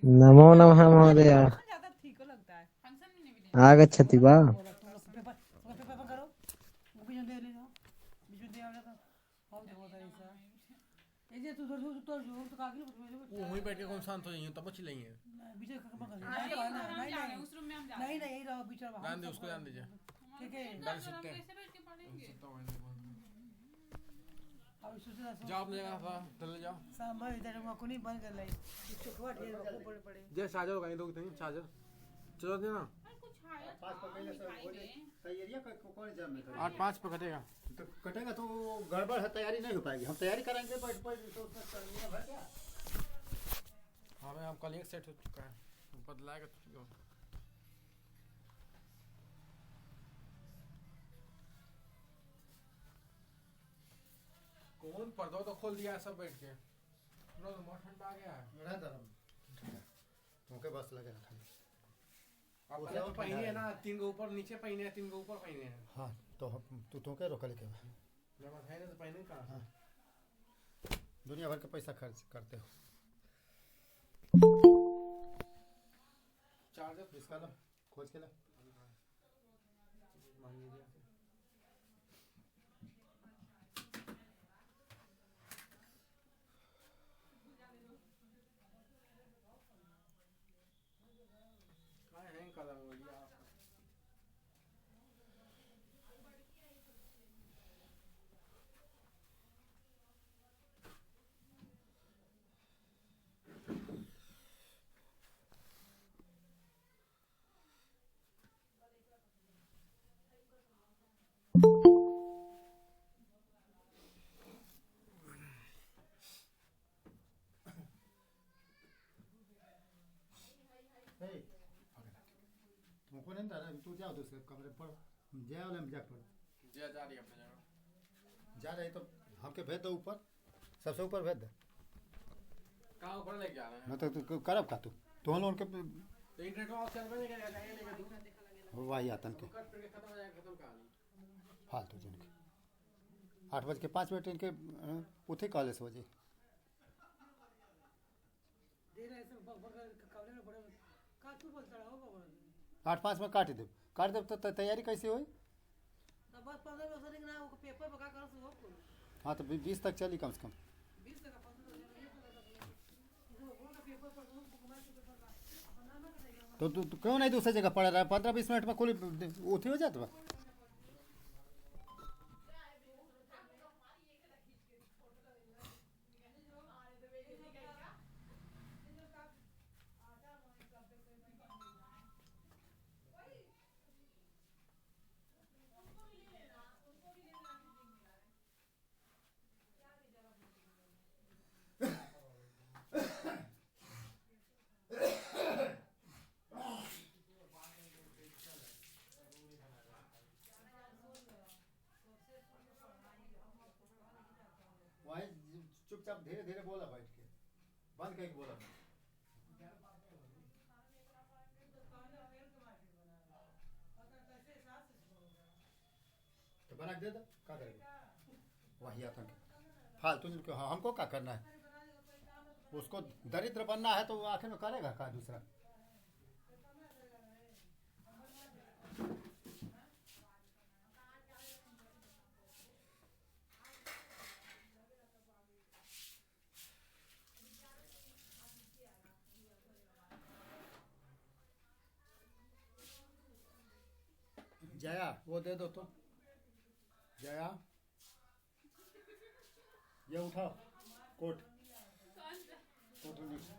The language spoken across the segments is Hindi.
नमो नमः महोदय। आगच्छति वा? वहीं बैठ के कौन शांत हो जाएंगे, तब चिल्लाएंगे। जान दे उसको, जान दीजिए। जाओ अपने जगह था, चले जाओ। जय चार्जर लगाएंगे दो कितनी चार्जर चलो देना। 8-5 पे कटेगा तो कटेगा तो गड़बड़ है, तैयारी नहीं हो पाएगी। हम तैयारी करेंगे बैठ तो क्या। हाँ भाई, आपका लिंक सेट हो चुका है, बदलाएगा तो कौन पर्दा तो खोल दिया है सब बैठ के। पूरा तो बहुत ठंडा आ गया है। तुमके बस लगे ना खाली। आप पहले तो पहने है ना, 3 गो ऊपर नीचे पहने हैं, 3 गो ऊपर पहने हैं। हाँ तो तुमके रोकल के जब है ना तो पहने कहाँ। हाँ, दुनिया भर का पैसा खर्च करते हो। चार्जर इसका लो, खोज के लो। हैंग कर रहा हूँ भैया। तुमको नहीं था, तू जाओ दूसरे कमरे पर, जया वाले में जा पड़। जय जा रही है अपने जगह। जा रही तो हमके भेज दो ऊपर, सबसे ऊपर भेज दे। कहाँ ऊपर लेके आ रहे हैं? मैं तो करब का तू हम लोग के तो इंटरनेट ऑफ चल रहा है, जाएंगे लेके वही आतन के कट पे खत्म हो जाएगा, खत्म कहानी। फालतू जिनके 8:05 इनके उठे कॉलेज हो जी। 8:05 में काट दे तो तैयारी कैसे हुई। हाँ तो 20 तक चली कम से कम। तो तू क्यों नहीं दूसरी जगह पड़ा रहा है? 15-20 मिनट में कुल उठी हो जाता। चुपचाप धीरे धीरे बोला बैठ के, बंद करके बोला। तो बना दे दो, क्या करेगा वही आता फालतू। हमको क्या करना है? उसको दरिद्र बनना है तो आखिर में करेगा क्या दूसरा। जया वो दे दो तो। जया ये उठाओ कोट नीचे।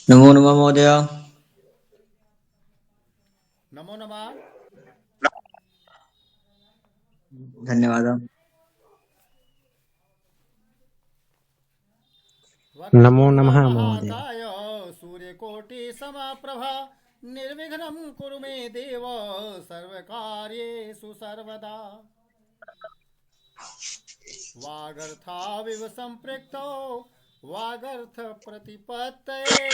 नमो नमः महोदय। नमो नमः। धन्यवादः। नमो नमः महोदय। सूर्यकोटि समप्रभा निर्विघ्नं कुरु मे देव सर्वकार्येषु सर्वदा। वागर्थाविव सम्पृक्तौ वागर्थ प्रतिपत्तये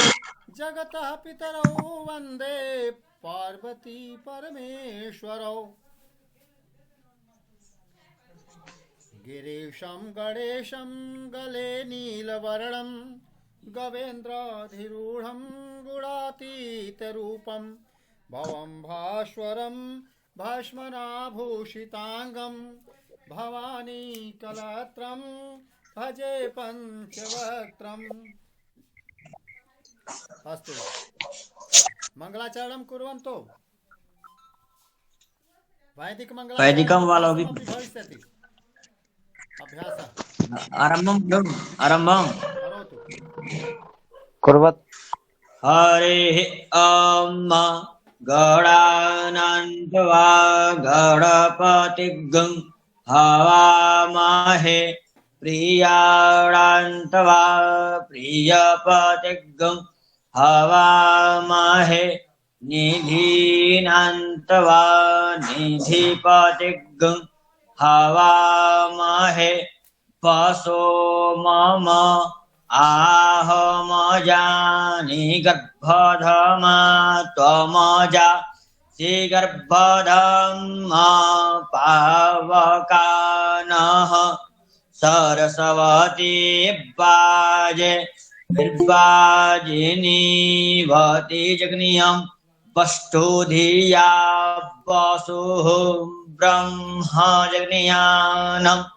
जगतः पितरौ वन्दे पार्वती परमेश्वरौ। गिरीशं गणेशं गले नीलवर्णं गवेन्द्राधिरूढं गुणातीतरूपं भवं भास्वरं भस्मनाभूषिताङ्गं भवानी कलत्रं भजे पंचवक्त्रम्। अस्तु मंगलाचरणं कुर्वन्तु। वैदिक वैदिकं वा मंगलाचरणम् लौकिकम्? अपि भविष्यति। अभ्यासः आरम्भं करोतु। कुर्वत्। हरिः ॐ गणानान्त्वा गणपतिगं हवामहे प्रियाणान्त्वा प्रियपतिगं हवामहे निधीनान्त्वा निधिपतिगं हवामहे पशो मम आहमजानि गर्भधमा त्वमजा श्रीगर्भधमा पावकानः सरस्वती वाजे निर्वाजिनी भवति जग्नियं वष्टो धिया वसुः ब्रह्म जग्नियानम्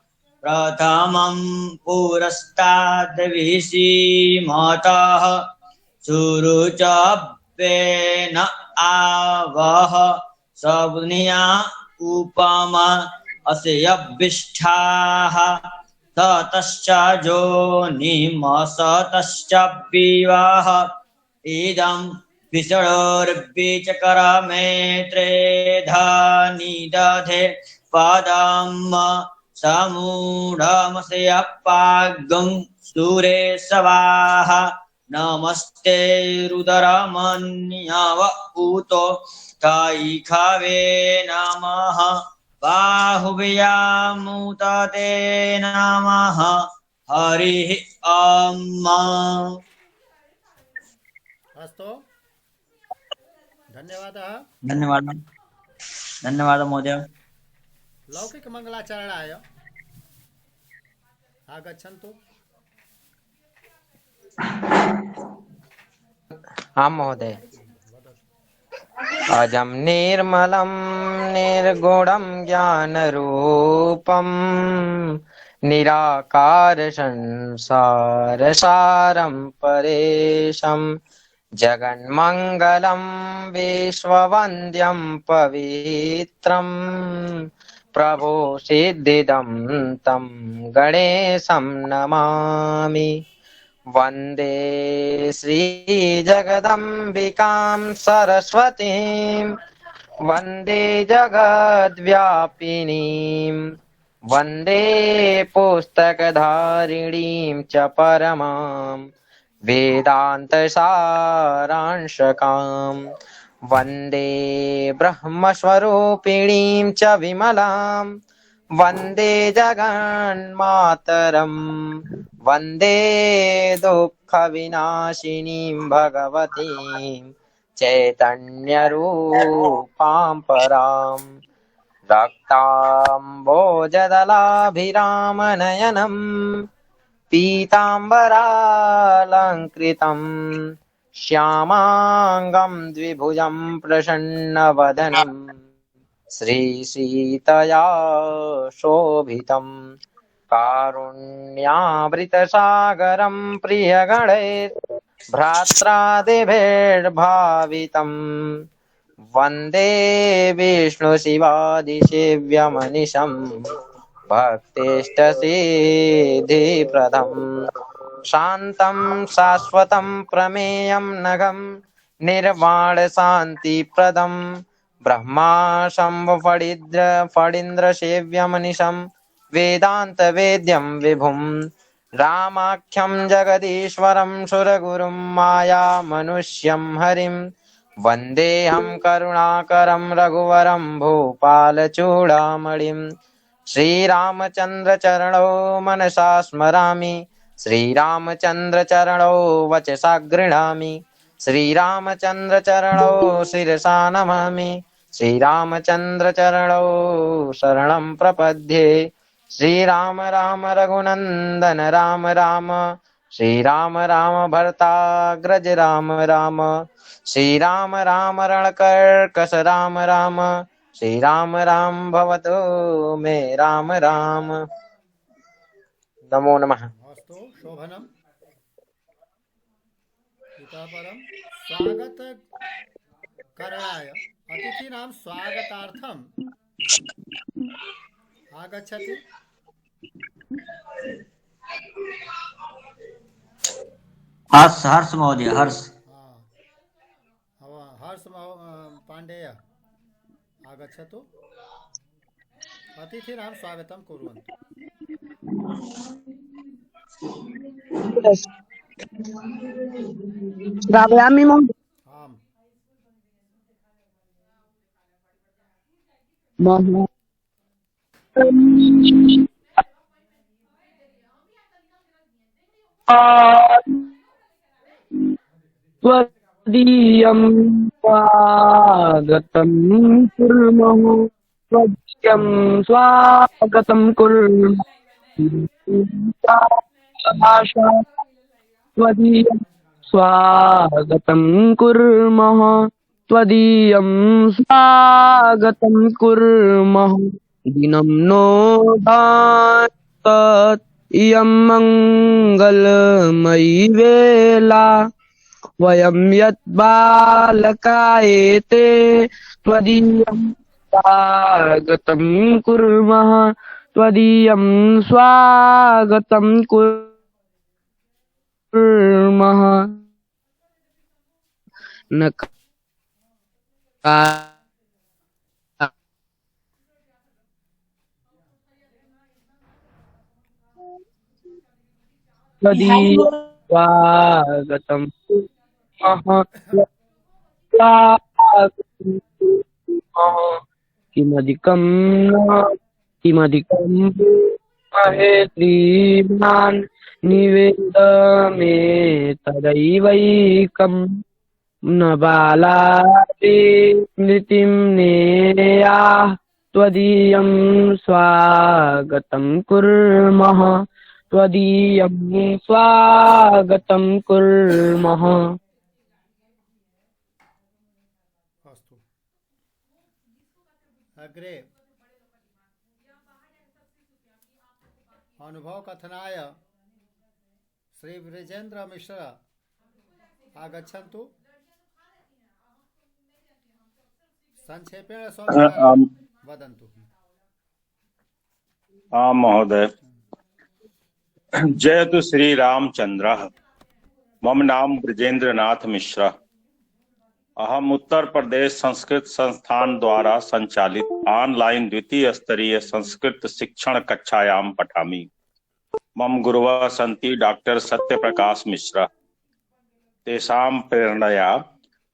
प्रथमं पुरस्ताद्विषीमतः सुरुचव्येन आवह सवनिया उपमा अस्यभिष्ठाः ततश्च जोनिमसतश्च विवाह इदं विषणोर्विचकरमेत्रेधा निदधे पदम् समूढमस्यपागं सुरेशवाः नमस्ते रुद्रमन्यव उतो कैखवे नमः बाहुव्यामुतते नमः हरिः ॐ। अस्तु धन्यवादः। धन्यवादः महोदय। लौकिक मंगलाचरणाय आगच्छन्तु। आं महोदय। अजं निर्मलं निर्गुणं ज्ञानरूपं निराकार संसारसारं परेशं जगन्मङ्गलं विश्ववन्द्यं पवित्रम् प्रभो सिद्धिदं तं गणेशं नमामि। वन्दे श्रीजगदम्बिकां सरस्वतीं वन्दे जगद्व्यापिनीं वन्दे पुस्तकधारिणीं च परमां वेदान्तसारांशकां वन्दे ब्रह्मस्वरूपिणीं च विमलां वन्दे जगन्मातरं वन्दे दुःखविनाशिनीं भगवतीं चैतन्यरूपां परां रक्ताम्बोजदलाभिरामनयनं पीताम्बरालङ्कृतं श्यामाङ्गं द्विभुजं प्रसन्नवदनं श्रीसीतया शोभितं कारुण्यामृतसागरं प्रियगणैर्भ्रात्रादिभिर्भावितं वन्दे विष्णुशिवादिसेव्यमनिशं भक्तिष्टसिद्धिप्रदं शान्तं शाश्वतं प्रमेयं नघं निर्वाणशान्तिप्रदं ब्रह्मा शम्भुफणीन्द्रसेव्यमनिशं वेदान्तवेद्यं विभुं रामाख्यं जगदीश्वरं सुरगुरुं मायामनुष्यं हरिं वन्देऽहं करुणाकरं रघुवरं भूपालचूडामणिं श्रीरामचन्द्र चरणौ मनसा स्मरामि श्रीरामचन्द्र चरणौ वचसा गृह्णामि श्रीरामचन्द्र चरणौ शिरसा नमामि श्रीरामचन्द्र चरणौ शरणं प्रपद्ये श्रीराम राम रघुनन्दन राम राम श्रीराम राम भरताग्रज राम राम श्रीराम राम रणकर्कश राम राम श्रीराम राम भवतु मे राम राम। नमो नमः। अस्तु शोभनम। इतः परं स्वागत करणाय अतिथीनां स्वागतार्थम् आगच्छति। हर्ष हर्ष महोदय हर्ष। हर्ष पाण्डेय आगच्छतु। अतिथीनां स्वागतं कुर्वन्तु। श्रावयामि महोदय। आम्। त्वदीयं स्वागतं कुर्मः त्वदीयं स्वागतं कुर्मः त्वदीयं स्वागतं कुर्मः त्वदीयं स्वागतं कुर्मः दिनं नो दात् इयं मङ्गलमयी वेला वयं यत् बालकायेते त्वदीयं स्वागतं कुर्मः त्वदीयं स्वागतं कुर्मः न त्वदीयं स्वागतं किमधिकं किमधिकं महे श्रीमान् निवेद मे तदैवैकं न बालापि स्मृतिं नेयाः त्वदीयं स्वागतं कुर्मः त्वदीयं स्वागतं कुर्मः। अस्तु अग्रे अनुभव कथनाय श्री ब्रजेन्द्र मिश्र आगच्छन्तु। संक्षेपेण स्वविचारं वदन्तु। आम महोदय। जयतु श्री रामचंद्रः। मम नाम ब्रजेंद्र नाथ मिश्र। अहम उत्तर प्रदेश संस्कृत संस्थान द्वारा संचालित ऑनलाइन द्वितीय स्तरीय संस्कृत शिक्षण कक्षायां पठामि। मम गुरुवः सन्ति डॉक्टर सत्यप्रकाश मिश्र। तेषां प्रेरणया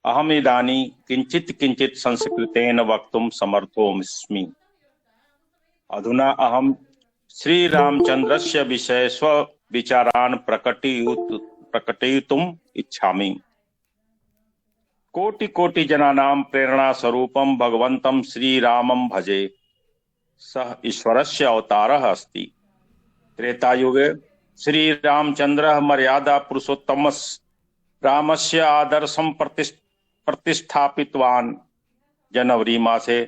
अहम इदानीं किंचित संस्कृतेन वक्तुं समर्थोऽस्मि। अधुना अहम श्री रामचंद्रस्य विषये स्वविचारान् प्रकटयितुम् इच्छामि। कोटि जनानां प्रेरणा स्वरूपं भगवन्तं श्रीरामं भजे। सः ईश्वरस्य अवतारः अस्ति। त्रेतायुगे श्रीरामचन्द्रः मर्यादा पुरुषोत्तम रामस्य आदर्शं प्रतिष्ठापितवान्। जनवरी मासे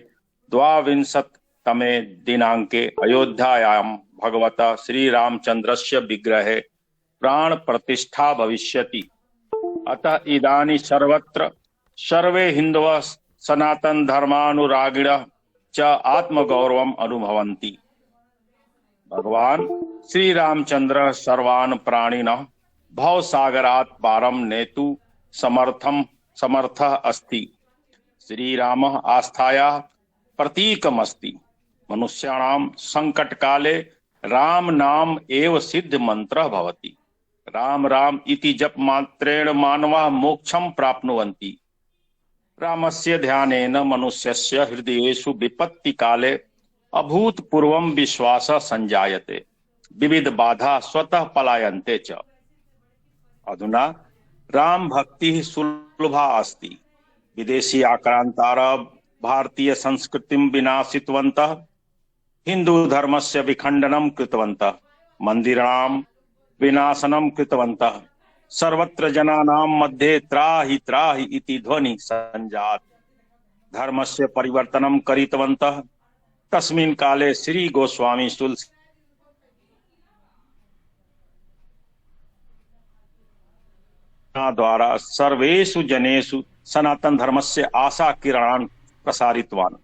22तमे दिनांके अयोध्यायां भगवता श्रीरामचन्द्रस्य विग्रहे प्राण प्रतिष्ठा भविष्यति। अतः इदानीं सर्वत्र सर्वे हिन्दवः सनातन धर्मानुरागिणः च आत्मगौरवम् अनुभवन्ति। भगवान् श्रीरामचन्द्रः सर्वान् प्राणिनः भवसागरात् पारं नेतुं समर्थः अस्ति। श्रीरामः आस्थायाः प्रतीकमस्ति। मनुष्याणां संकटकाले राम नाम एव सिद्ध मंत्रः भवति। राम राम इति जप मात्रेण मानवाः मोक्षं प्राप्नुवन्ति। रामस्य ध्यानेन मनुष्यस्य हृदयेषु विपत्तिकाले अभूतपूर्वं विश्वासः संजायते, विविध बाधा स्वतः पलायन्ते च। अधुना राम भक्तिः सुलभा अस्ति। विदेशी आक्रान्तारः भारतीय संस्कृतिं विनाशितवन्तः, हिंदू धर्मस्य विखण्डनं कृतवन्तः, मन्दिराणां विनाशनं कृतवन्तः, सर्वत्र जनानां मध्ये त्राहि त्राहि इति ध्वनि संजात, धर्मस्य परिवर्तनं कृतवन्तः। तस्मिन् काले श्री गोस्वामी तुलसी द्वारा सर्वेषु जनेषु सनातन धर्मस्य आशा किरणान् प्रसारितवान्।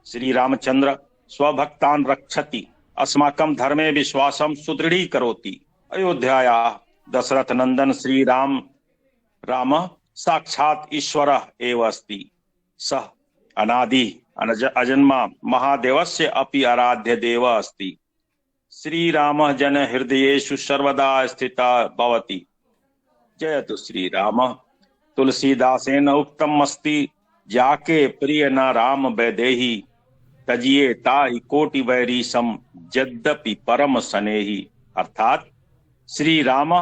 श्री रामचंद्र स्वभक्तान् रक्षति, अस्माकं धर्मे विश्वासं सुदृढीकरोति। अयोध्यायाः दशरथ नंदन श्री राम साक्षात् ईश्वरः एव अस्ति। सः अनादि अजन्मा महादेवस्य अपि आराध्य देवः अस्ति। श्रीरामः जन हृदयेषु सर्वदा स्थितः भवति। जयतु श्रीराम। तुलसीदासेन उक्तम् अस्ति, जाके प्रिय न राम वैदेही, तजिए ताहि कोटि वैरीशम यद्यपि परम स्नेही। अर्थात श्री राम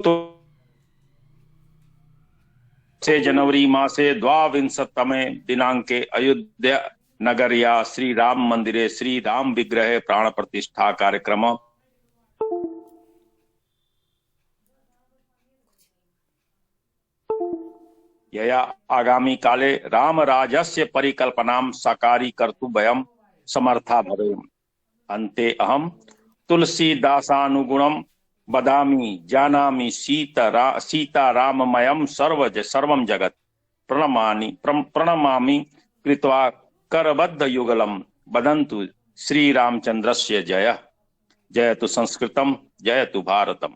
तो से जनवरी मासे 22तमे दिनांके अयोध्या नगर्या श्री राम मंदिरे श्री राम विग्रहे प्राण प्रतिष्ठा कार्यक्रम यया आगामी काले रामराजस्य परिकल्पनां साकारीकर्तुं वयं समर्था भवेम। अन्ते अहं तुलसीदासानुगुणं वदामि, जानामि सीताराममयं सर्वं जगत्, प्रणमामि कृत्वा करबद्ध युगलम्। वदन्तु श्रीरामचन्द्रस्य जय। जयतु संस्कृतं, जयतु भारतम्।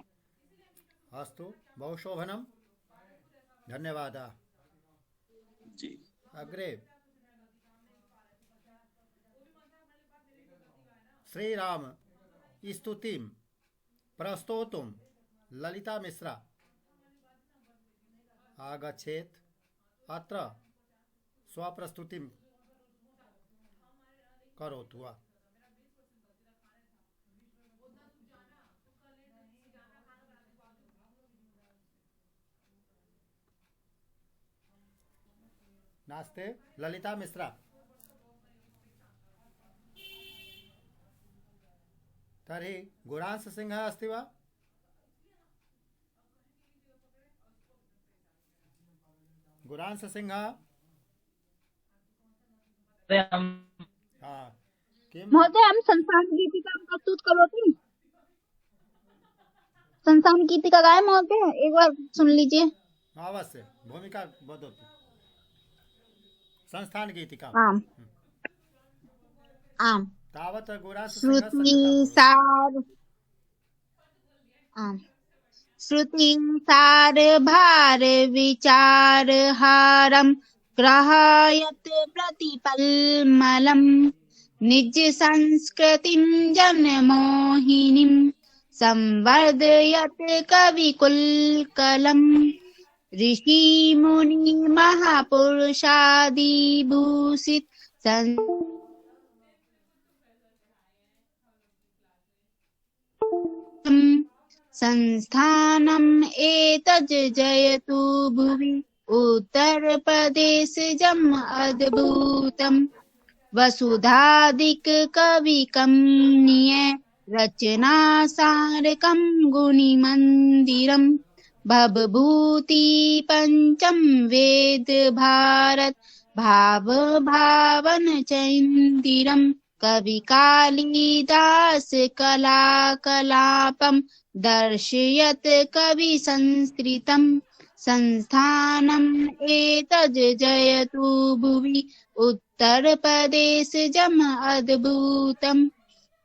अस्तु, बहु शोभनम्, धन्यवादः। जी अग्रे श्रीराम स्तुतिं प्रस्तोतुं ललिता मिश्रा आगच्छेत्। अत्र स्वप्रस्तुतिं करोतु वा। नास्ते ललिता मिश्रा। तर्हि गुणांश सिंह अस्ति वा? गुणांश सिंह। हाँ, किं महोदय, हम संस्थान गीतिका प्रस्तुत करोति। संस्थान गीतिका गाए महोदय, एक बार सुन लीजिए। अवश्य, भूमिका वदतु। संस्थान गीतिका। आम आम तावत् गुणांश श्रुति सार आम श्रुति सार भार विचार हारम ग्रहायत प्रतिपल्मलम निज संस्कृतिं जनमोहिनीं संवर्धयत कविकुलकलम् ऋषि मुनि महापुरुषादि भूषित संस्थानम् एतज् जयतु भुवि उत्तर प्रदेशजम् अद्भुतम् वसुधादिक कविकमनीय रचनासारकं गुणिमन्दिरम् भवभूति पंचम वेद भारत भाव भावन चैंदिरम कवि कालिदास कला कलापम दर्शयत कवि संस्कृतम संस्थानम एतज् जयतु भुवि उत्तर प्रदेश जम अद्भुतम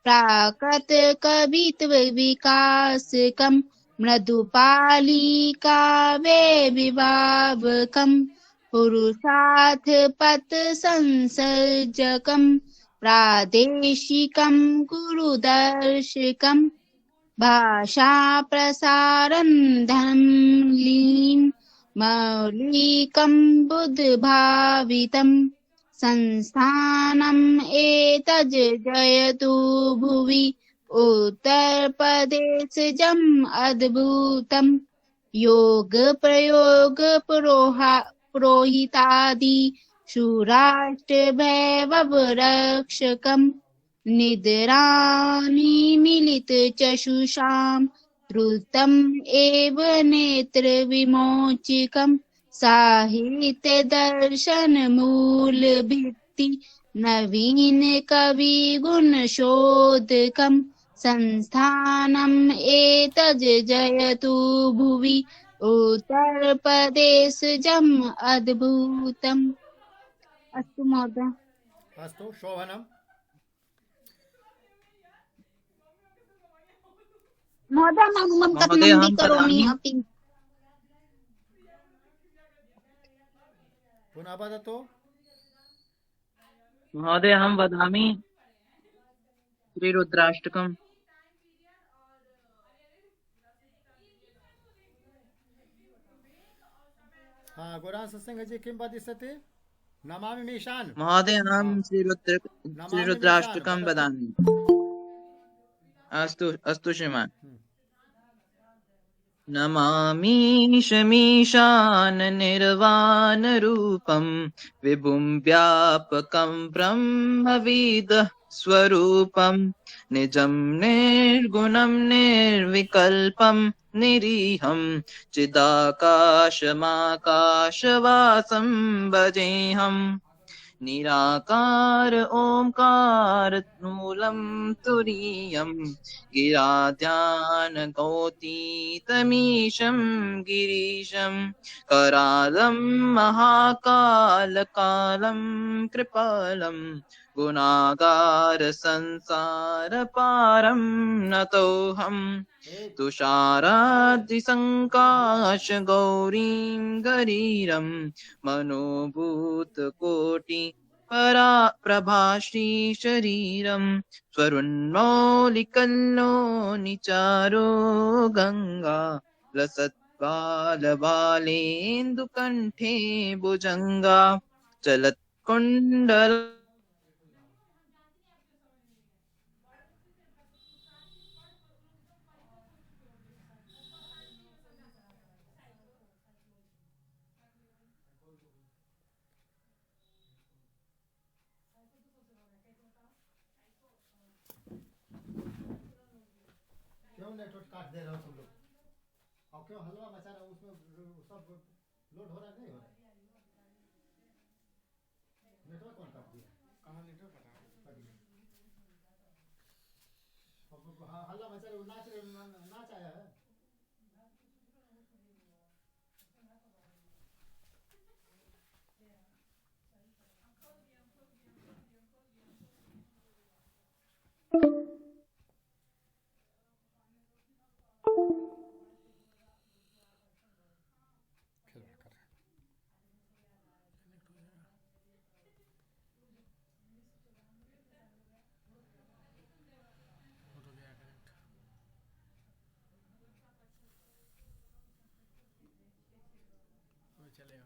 प्राकृत कवित्व विकासकम मृदुपालिका वे विभावकम पुरुषार्थ पथ संसर्जकम प्रादेशिकम गुरुदर्शकम भाषा प्रसारण धर्म लीन मौलिकं बुद्भावितं संस्थानम् एतज् जयतु भुवि उत्तरप्रदेशजम् अद्भुतम् योग प्रयोग पुरोहितादि सुराष्ट्र वैभव रक्षकम् निद्रानिमीलित चक्षुषाम् द्रुतम् एव नेत्र विमोचकम् साहित्य दर्शन मूल भित्ति नवीन कवि गुण शोधकम् संस्थानम् एतज् जयतु भुवि उत्तरप्रदेशजम् अद्भुतम्। अस्तु महोदय। अस्तु शोभनम्। महोदय मम कथनं करोमि अपि। पुनः वदतु। महोदय अहं वदामि श्रीरुद्राष्टकम्। हाँ गुरांश सिंह जी किं वदिष्यति? नमामि मीशान। महोदय अहं श्रीरुद्राष्टकं वदामि। अस्तु श्रीमान्। नमामि शमीशान निर्वाण रूपं विभुं व्यापकं ब्रह्मविद स्वरूपं निजं निर्गुणं निर्विकल्पं निरीहं चिदाकाशमाकाशवासं भजेऽहम् निराकार ओंकार मूलं तुरीयं गिराध्यान गौतीतमीशं गिरीशं करालं महाकालकालं कृपालं गुणागार संसार पारं नतोऽहम् तुषाराद्रिसङ्काश गौरीं गरीरं मनोभूतकोटि परा प्रभाश्री शरीरं स्वरुन्मौलिकल्लो निचारो गङ्गा लसत्बालबालेन्दुकण्ठे भुजङ्गा चलत्कुण्डल क्यों नेटवर्क काट दे रहे हो तुम लोग? और क्यों हलवा मचा रहे हो? उसमें सब लोड हो रहा है नहीं हो रहा? नेटवर्क कौन काट दिया? कहाँ नेटवर्क कटा है? हल्ला मचा रहे हो, नाच आया है। चलेगा।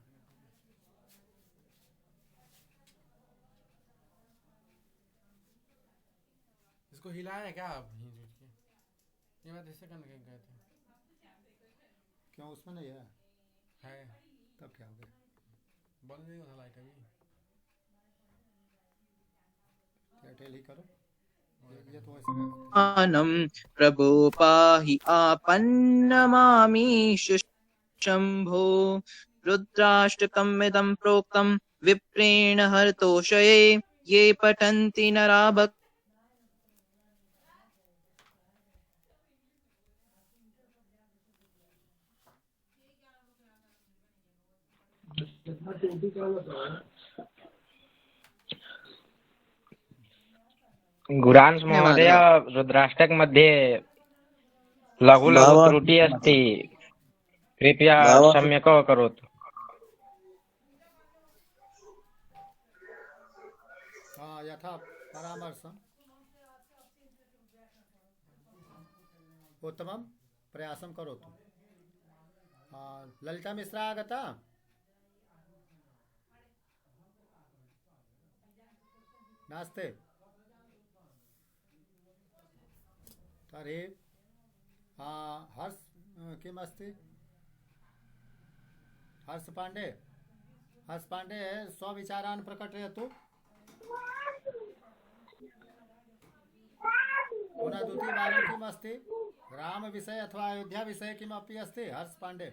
इसको हिलाया है क्या आप? ये बात ऐसे करने के गए थे। क्यों उसमें नहीं है? है तब क्या हो गया? बंद नहीं होता लाइट अभी। एयरटेल ही करो। ये तो ऐसे आनम प्रभो पाहि आपन्नमामीश शंभो रुद्राष्टकमिदं प्रोक्तं विप्रेण हरतोषये ये पठन्ति नरा भक् गुरांश महोदय रुद्राष्टक मध्ये लघु लघु त्रुटि अस्ति, कृपया सम्यक् करोतु। हाँ यथा परामर्शम् उत्तमं प्रयासं करोतु। ललिता मिश्रा आगता नास्ते तर्हि हर्ष किमस्ति हर्ष पाण्डे स्वविचारान् प्रकटयतु पुनः द्वितीयवारं किमस्ति रामविषये अथवा अयोध्याविषये किमपि अस्ति हर्ष पाण्डे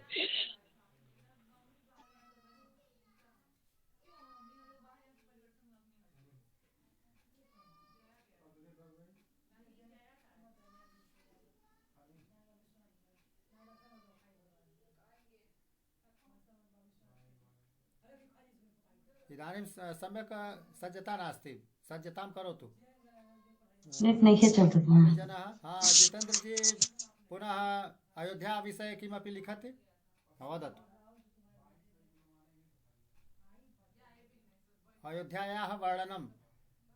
इदानीं सम्यक् सज्जता नास्ति सज्जतां करोतु जनाः जितेन्द्र जी पुनः अयोध्या विषये किमपि लिखति वदतु अयोध्यायाः वर्णनं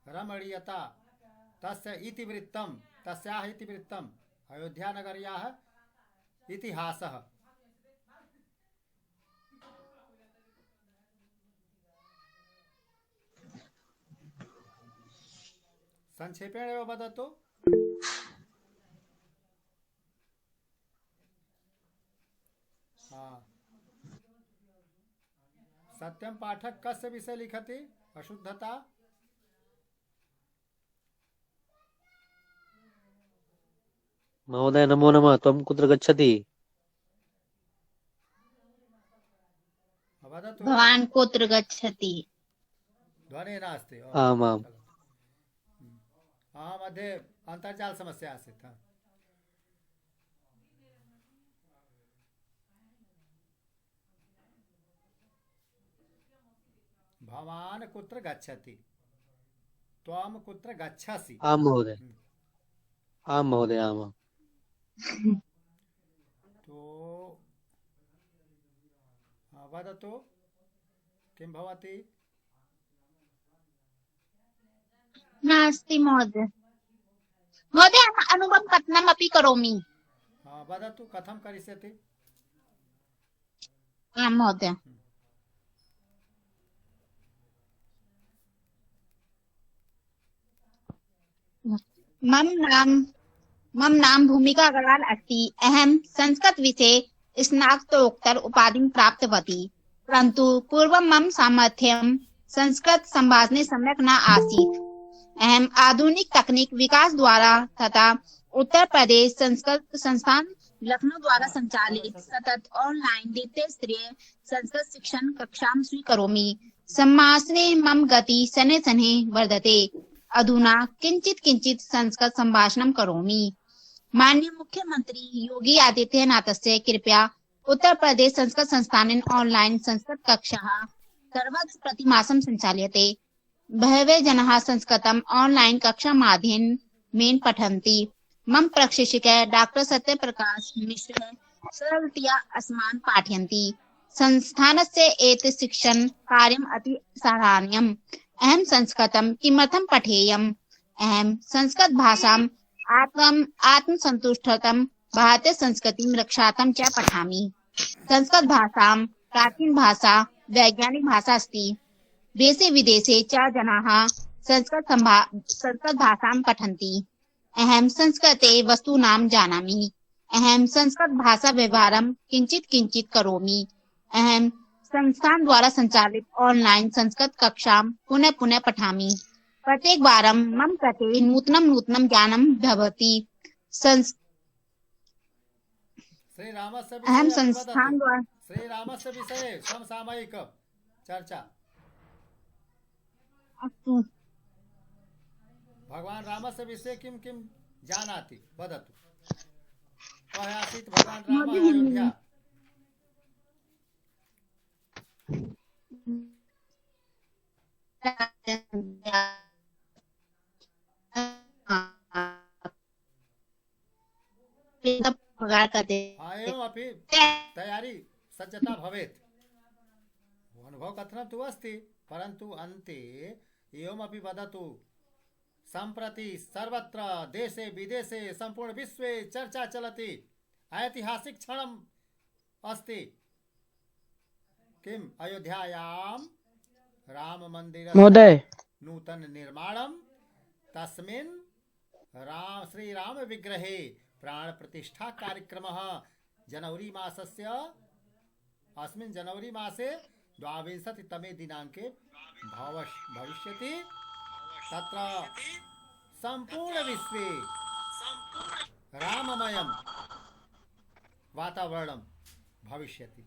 रमणीयता तस्याः इतिवृत्तम् अयोध्यानगर्याः इतिहासः संक्षेपेण एव वदतु सत्यम पाठक कस्य विषय लिखति अशुद्धता महोदय नमो नमः त्वं कुत्र गच्छति वदतु भवान् कुत्र गच्छति ध्वनिः नास्ति आमां मध्ये अन्तर्जाल समस्या आसीत् भवान् कुत्र गच्छति त्वं कुत्र गच्छसि आं महोदय आमां तो वदतु किं भवति नास्ति महोदय महोदय अनुपम कथनमपि करोमि वदतु कथं करिष्यति आं महोदय मम नाम भूमिका अग्रवाल अस्ति अहं संस्कृत विषये स्नातकोत्तर उपाधिं प्राप्तवती परन्तु पूर्वं मम सामर्थ्यं संस्कृत संभाषणे सम्यक् न आसीत् अहम् आधुनिक तकनीक विकास द्वारा तथा उत्तर प्रदेश संस्कृत संस्थान लखनऊ द्वारा संचालित सतत ऑनलाइन द्वितीय स्तरीय संस्कृत शिक्षण कक्षां स्वीकरोमि सम्भाषणे मम गति शनैः शनैः वर्धते अधुना किंचित किंचित संस्कृत संभाषणं करोमि माननीय मुख्यमंत्री योगी आदित्यनाथस्य कृपया उत्तर प्रदेश संस्कृत संस्थानेन ऑनलाइन संस्कृत कक्षाः सर्वत्र प्रतिमासं सञ्चाल्यते बहवः जनाः संस्कृतम् ऑनलाइन कक्षा माध्यमेन पठन्ति मम प्रशिक्षकः डॉक्टर सत्यप्रकाश मिश्रः सरलतया अस्मान् पाठयन्ति संस्थानस्य एतत् शिक्षण कार्यम् अति सराहनीयम् अहं संस्कृतं किमर्थं पठेयम् अहं संस्कृत भाषाम् आत्मसन्तुष्टतं भारतीय संस्कृतिं रक्षार्थं च पठामि संस्कृत भाषां प्राचीन भाषा वैज्ञानिक भाषा अस्ति देशे विदेशे च जनाः संस्कृत भाषां पठन्ति अहं संस्कृते वस्तूनां जानामि अहं संस्कृत भाषा व्यवहारं किंचित किंचित करोमि अहं संस्थान द्वारा संचालित ऑनलाइन संस्कृत कक्षां पुनः पुनः पठामि प्रत्येक वारं मम कृते नूतनं ज्ञानं भवति अहं संस्थान द्वारा श्रीरामस्य विषये समसामयिक चर्चा अस्तु भगवान रामस्य विषये किं किं जानाति वदतु कः आसीत् भगवान रामः अयोध्या एवमपि तयारी सज्जता भवेत् अनुभव कथनं तु अस्ति परन्तु अन्ते एवमपि वदतु सम्प्रति सर्वत्र देशे विदेशे सम्पूर्ण विश्वे चर्चा चलति ऐतिहासिक क्षणम् अस्ति किम अयोध्यायां राम मंदिर महोदय नूतन निर्माणम तस्मिन् श्री राम विग्रहे प्राण प्रतिष्ठा कार्यक्रमः जनवरी मासस्य अस्मिन् जनवरी मासे 22तमे दिनाङ्के भविष्यति। तत्र संपूर्ण विश्वे राममयं वातावरणं भविष्यति।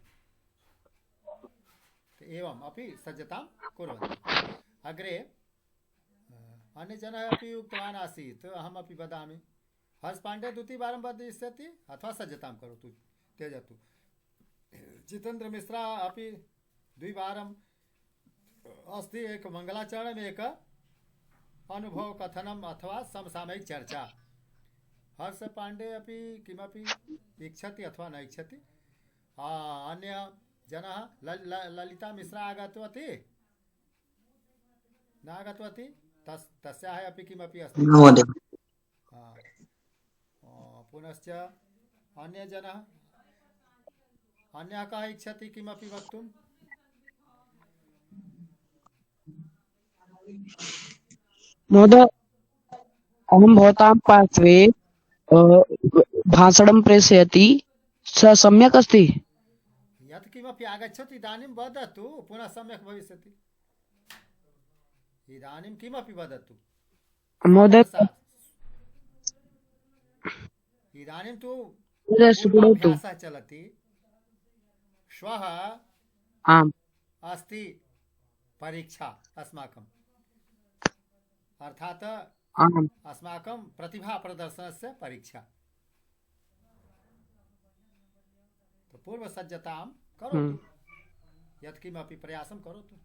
एवम् अपि सज्जतां कुर्वन्ति। अग्रे अन्यजनः अपि उक्तवान् आसीत्, अहमपि वदामि। हर्षपाण्डे द्वितीयवारं वदिष्यति अथवा सज्जतां करोतु, त्यजतु। जितेन्द्र मिश्रा अपि द्विवारम् अस्ति। एक मङ्गलाचरणम् एक अनुभव कथनम् अथवा समसामयिक चर्चा। हर्षपाण्डे अपि किमपि इच्छति अथवा न इच्छति। अन्य जनः ललिता मिश्रा आगतवती न आगतवती, तस्याः अपि किमपि अस्ति महोदय। पुनश्च अन्यजनः अन्यः कः इच्छति किमपि वक्तुं? महोदय अहं भवतां पार्श्वे भाषणं प्रेषयति, स सम्यक् अस्ति। यत् किमपि आगच्छति इदानीं वदतु, पुनः सम्यक् भविष्यति। इदानीं किमपि वदतु महोदय। इदानीं तु शृणोतु। अभ्यासः चलति। श्वः आम् अस्ति परीक्षा अस्माकम्, अर्थात् आम् अस्माकं प्रतिभा प्रदर्शनस्य परीक्षा। तो पूर्व सज्जतां करोतु, यत्किमपि प्रयासं करोतु।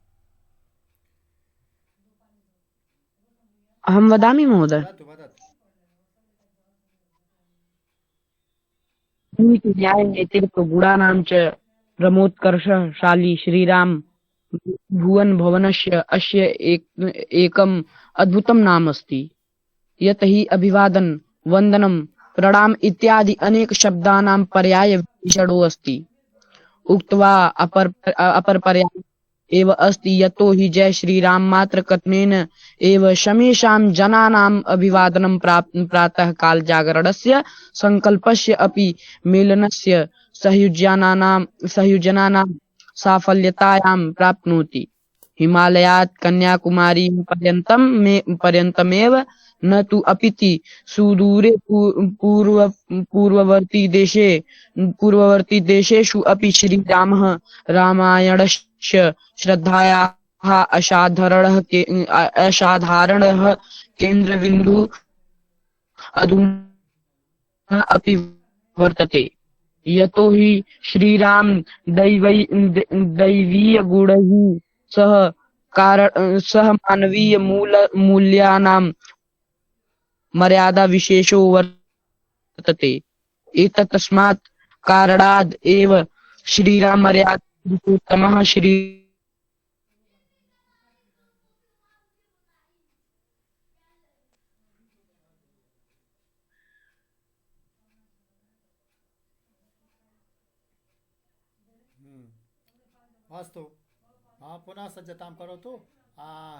अहं वदामि महोदय। वदतु वदतु। नीति न्याय नैतिर्क गुणानां च प्रमोत्कर्षशाली श्रीराम भुवन भवनस्य अस्य एकम् अद्भुतं नाम अस्ति। यत् हि अभिवादन वंदनम प्रणाम इत्यादि अनेक शब्दानां पर्याय विशेषणो अस्ति। उक्त्वा अपर पर्याय एव अस्ति। यतो हि जय श्रीराम मात्र कथनेन एव शमेषां जनानाम् अभिवादनं प्रातः काल जागरणस्य संकल्पस्य अपि मेलनस्य सहयुजनानां साफल्यतायां प्राप्नोति। हिमालयात् कन्याकुमारी पर्यन्तमेव न तु अपिति सुदूरे पूर्ववर्ती देशेषु अपि श्रीरामः रामायणस्य श्रद्धायाः असाधारणः केन्द्रबिन्दुः अधुना अपि वर्तते। यतो हि श्रीराम दैवीय गुणैः सह मानवीय मूल्यानां मर्यादा विशेषो वर्तते। एतस्मात् कारणात् एव श्रीराम मर्यादा पुरुषोत्तमः श्री अस्तु, पुनः सज्जतां करोतु।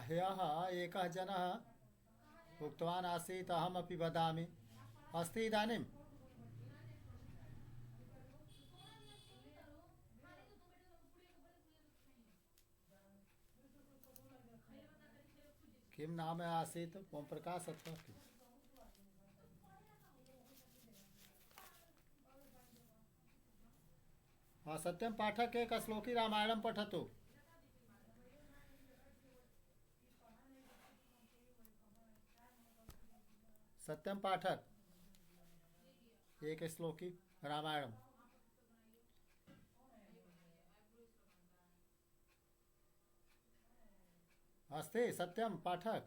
ह्यः एकः जनः उक्तवान् आसीत्, अहमपि वदामि। अस्ति इदानीं? किं नाम आसीत्? ओम प्रकाश अथवा किम्? सत्यं पाठक एक श्लोकी रामायणं पठतु। सत्यं पाठक एक श्लोकी रामायणम्। अस्ति सत्यं पाठक?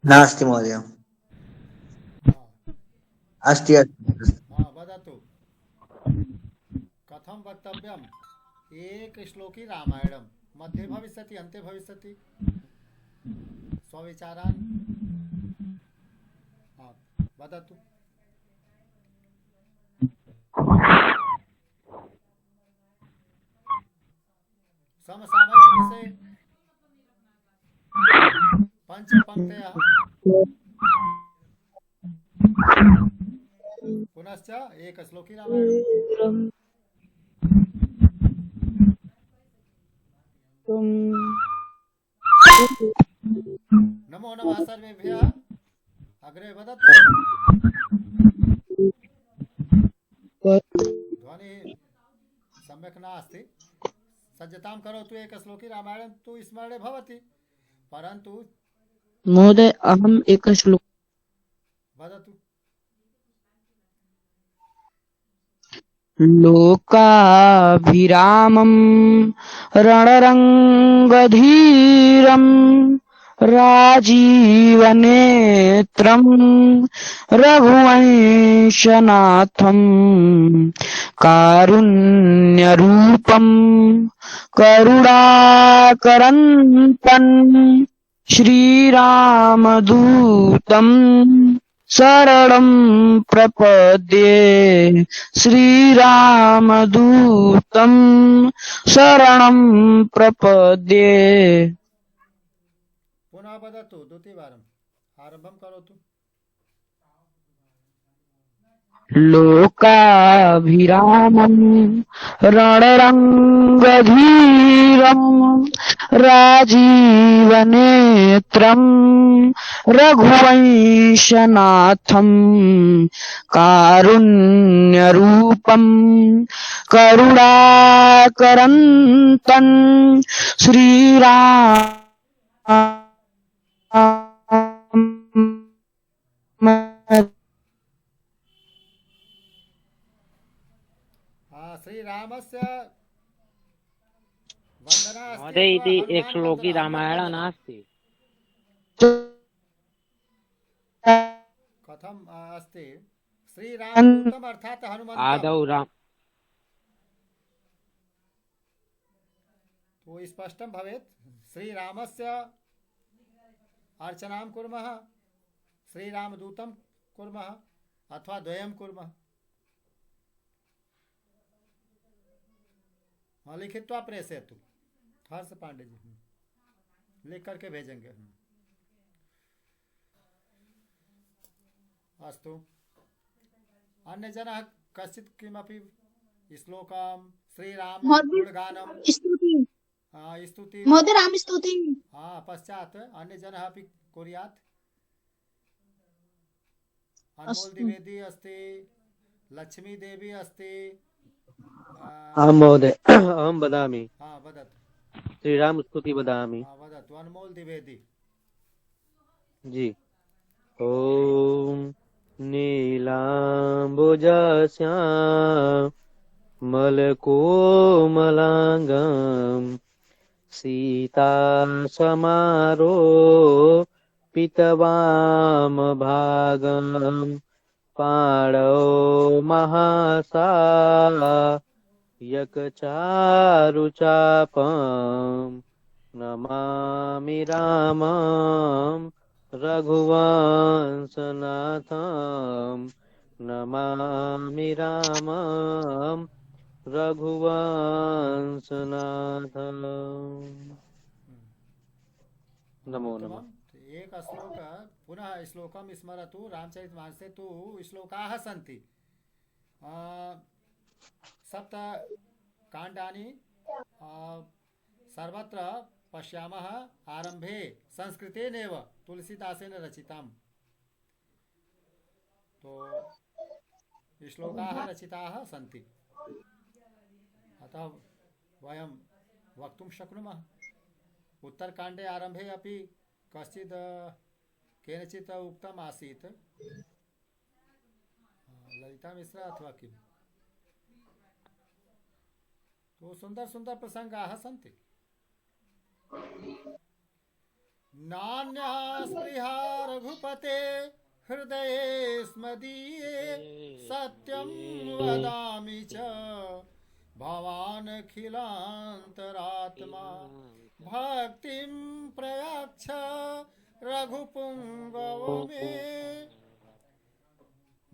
नास्ति महोदय। अस्ति वदतु कथं वक्तव्यम्? एक श्लोकी रामायणं मध्ये भविष्यति, अन्ते भविष्यति। स्वविचारान् वदतु। समसामयिकविषये पञ्चपङ्क्तयः पुनश्च एकश्लोकी रामायणम्। नमो नमः सर्वेभ्यः। अग्रे वदतु। ध्वनिः सम्यक् नास्ति। सज्जतां करोतु। एकश्लोकी रामायणं तु स्मरणे भवति, परन्तु महोदय अहम् एक श्लोक वदतु। लोकाभिरामं रणरङ्गधीरम् राजीवनेत्रं रघुवंशनाथं कारुण्यरूपं करुणाकरन्तम् श्रीरामदूतं शरणं प्रपद्ये श्रीरामदूतं शरणं प्रपद्ये। पुनः वदतु। द्वितीयवारम् आरम्भं करोतु। लोकाभिरामं रणरङ्गधीरं राजीवनेत्रं रघुवंशनाथं कारुण्यरूपं करुणाकरन्तं श्रीरामस्य वन्दना अस्ति महोदय अथवा इति हनुमान् एक श्लोकी वन्दना? रामायण नास्ति। कथम् अस्ति? श्रीरामदूतम् अर्थात् हनुमन्तम्। आदौ राम तो स्पष्टं भवेत्। श्रीरामस्य अर्चनां कुर्मः, श्रीरामदूतं कुर्मः अथवा द्वयं कुर्मः। लिखित्वा प्रेषयतु। हर्ष पांडे जी लिख करके भेजेंगे। अस्तु। अन्य जनः कश्चित् किमपि श्लोकं श्रीराम गुणगानं स्तुति स्तुति महोदय राम स्तुति पश्चात् अन्य जनः अपि कुर्यात्। अनमोल अस्तु। द्विवेदी अस्ति, लक्ष्मी देवी अस्ति। आं महोदय अहं वदामि। वदतु। श्रीरामस्तुति वदामि। वदतु। अनमोल द्विवेदी जी। ॐ नीलाम्बुजश्यामलकोमलाङ्गं सीतासमारोपितवामभागं पाणौ महासायकचारुचापं नमामि रामं रघुवंशनाथं नमामि रामं रघुवंशनाथं। नमो नमः। एक श्लोक पुनः श्लोकं स्मरतु। रामचरितमानसे तु श्लोकाः सन्ति। सप्त काण्डानि सर्वत्र पश्यामः। आरम्भे संस्कृतेनैव तुलसीदासेन रचिताम्। तो श्लोकाः रचिताः सन्ति, अतः वयं वक्तुं शक्नुमः। उत्तरकाण्डे आरम्भे अपि कश्चित् केनचित् उक्तम् आसीत्, ललिता मिश्रा अथवा किम्। तो सुन्दर सुन्दर प्रसङ्गाः सन्ति। नान्या स्पृहा रघुपते हृदये स्मदीये सत्यं वदामि च भवान् अखिलान्तरात्मा भक्तिं प्रयच्छ रघुपुङ्गव मे।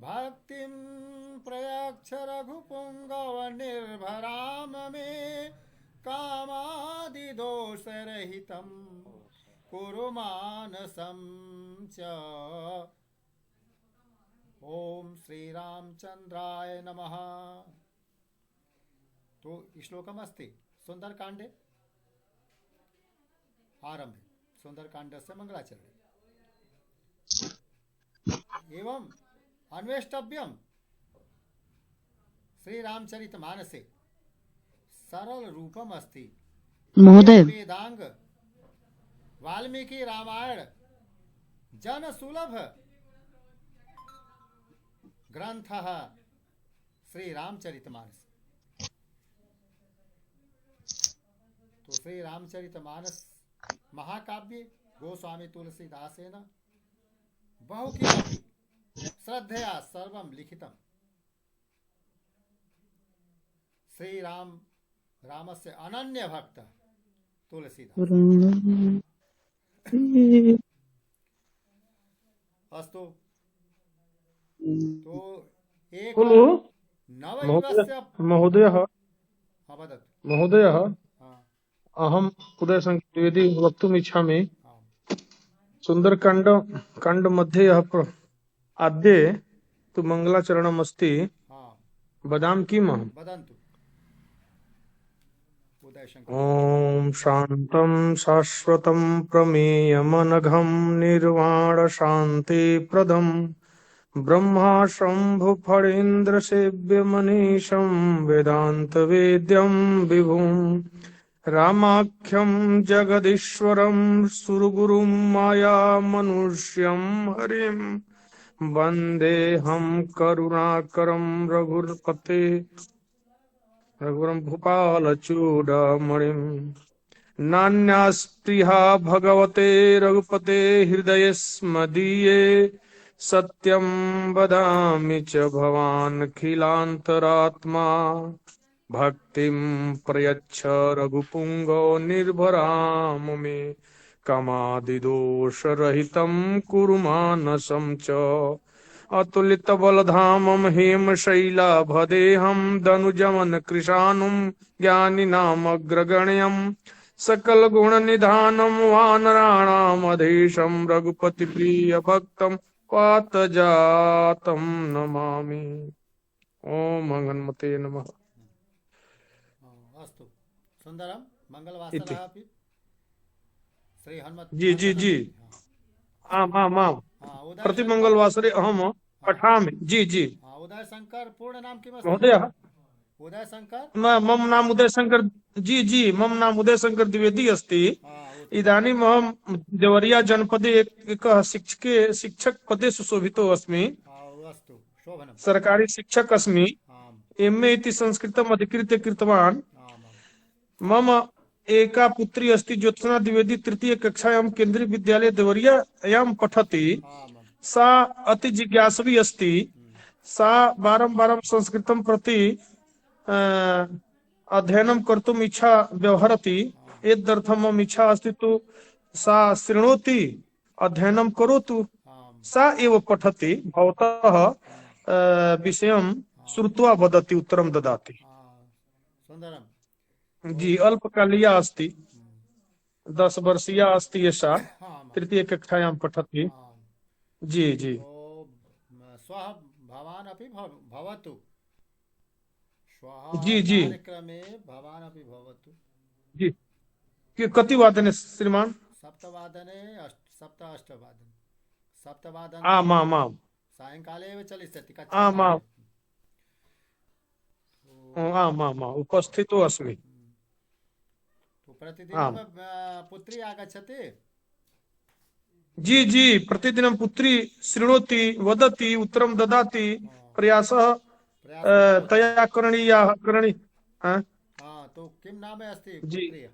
भक्तिं प्रयच्छ रघुपुङ्गव निर्भराम मे कामादिदोषरहितं कुरु मानसं च। ओम श्री रामचंद्राय नमः। तो श्लोकम अस्ति सुंदरकांडे आरंभे सुंदरकांडस्य मंगलाचरणे एवं अन्वेष्टव्यम श्री रामचरितमानसे सरल रूपम अस्ति महोदय वेदांग वाल्मीकि रामायण जन सुलभ ग्रंथ श्री रामचरितमानस। तो श्री रामचरितमानस महाकाव्य गोस्वामी तुलसीदासेन बहुकिमपि श्रद्धया सर्वं लिखितं। श्री रामस्य अनन्य भक्त तुलसीदास। अस्तु तो एक नवयुगस्य महोदय वदतु। महोदय अहम उदयशंकर वक्तुम् इच्छामि। सुंदरकांड मध्ये आद्ये तु मंगलाचरणम् अस्ति। वदाम किम् वदन्तु उदयशंकर। ओम शांतं शाश्वतं प्रमेयमनघं निर्वाण शांति प्रदम् ब्रह्मा शंभु फणीन्द्र सेव्य मनीषं वेदांत वेद्यं विभुं रामाख्यं जगदीश्वरं सुरगुरुं माया मनुष्यं हरिं वन्देऽहं करुणाकरं रघुरं भूपालचूडामणिं। नान्यास्पृहा भगवते रघुपते हृदयेऽस्मदीये सत्यं वदामि च भवानखिलान्तरात्मा भक्तिं प्रयच्छ रघुपुङ्गो निर्भराम मे कामादिदोषरहितं कुरु मानसं च। अतुलितबलधामं हेमशैलाभदेहं दनुजमन कृशानुं ज्ञानिनामग्रगण्यं सकलगुणनिधानं वानराणामधीशं रघुपतिप्रियभक्तं पातजातं नमामि। ओम हनुमते नमः। अस्तु सुंदरम मंगलवासरः अपि श्री हनुमत। जी आम आम आम प्रति मंगलवासरे अहम पठामि। जी उदय शंकर पूर्ण नाम किम् अस्ति महोदय? उदय शंकर मम नाम उदय शंकर। जी मम नाम उदय शंकर द्विवेदी अस्ति। इदानीम् अहं देवरिया जनपदे एकः शिक्षक पदे सुशोभितो अस्मि। अस्तु शोभनम्। सरकारी शिक्षक अस्मि। एमए इति संस्कृतम् अधिकृत्य कृतवान्। मम एका पुत्री अस्ति ज्योत्सना द्विवेदी तृतीय कक्षायां केन्द्रीय विद्यालय देवरियायां पठति। सा अति जिज्ञासवी अस्ति। सा बारं संस्कृतं प्रति अध्ययनं कर्तुम् इच्छा व्यवहरति। एतदर्थं मम इच्छा अस्ति तु सा शृणोति अध्ययनं करोतु। सा एव पठति। भवतः विषयं श्रुत्वा वदति उत्तरं ददाति। सुन्दरम्। जी अल्पकालीया अस्ति। 10 वर्षीया अस्ति एषा। तृतीय कक्षायां पठति। जी श्वः भवान् अपि भवतु। जी कार्यक्रमे भवान् अपि भवतु। जी कति वादने श्रीमान? 7:08 आम् सायङ्काले एव चलिष्यति। आम् उपस्थितो अस्मि। प्रतिदिनं पुत्री आगच्छति। जी प्रतिदिनं पुत्री शृणोति वदति उत्तरं ददाति। प्रयासः तया करणीयः। तो किं नाम अस्ति जी?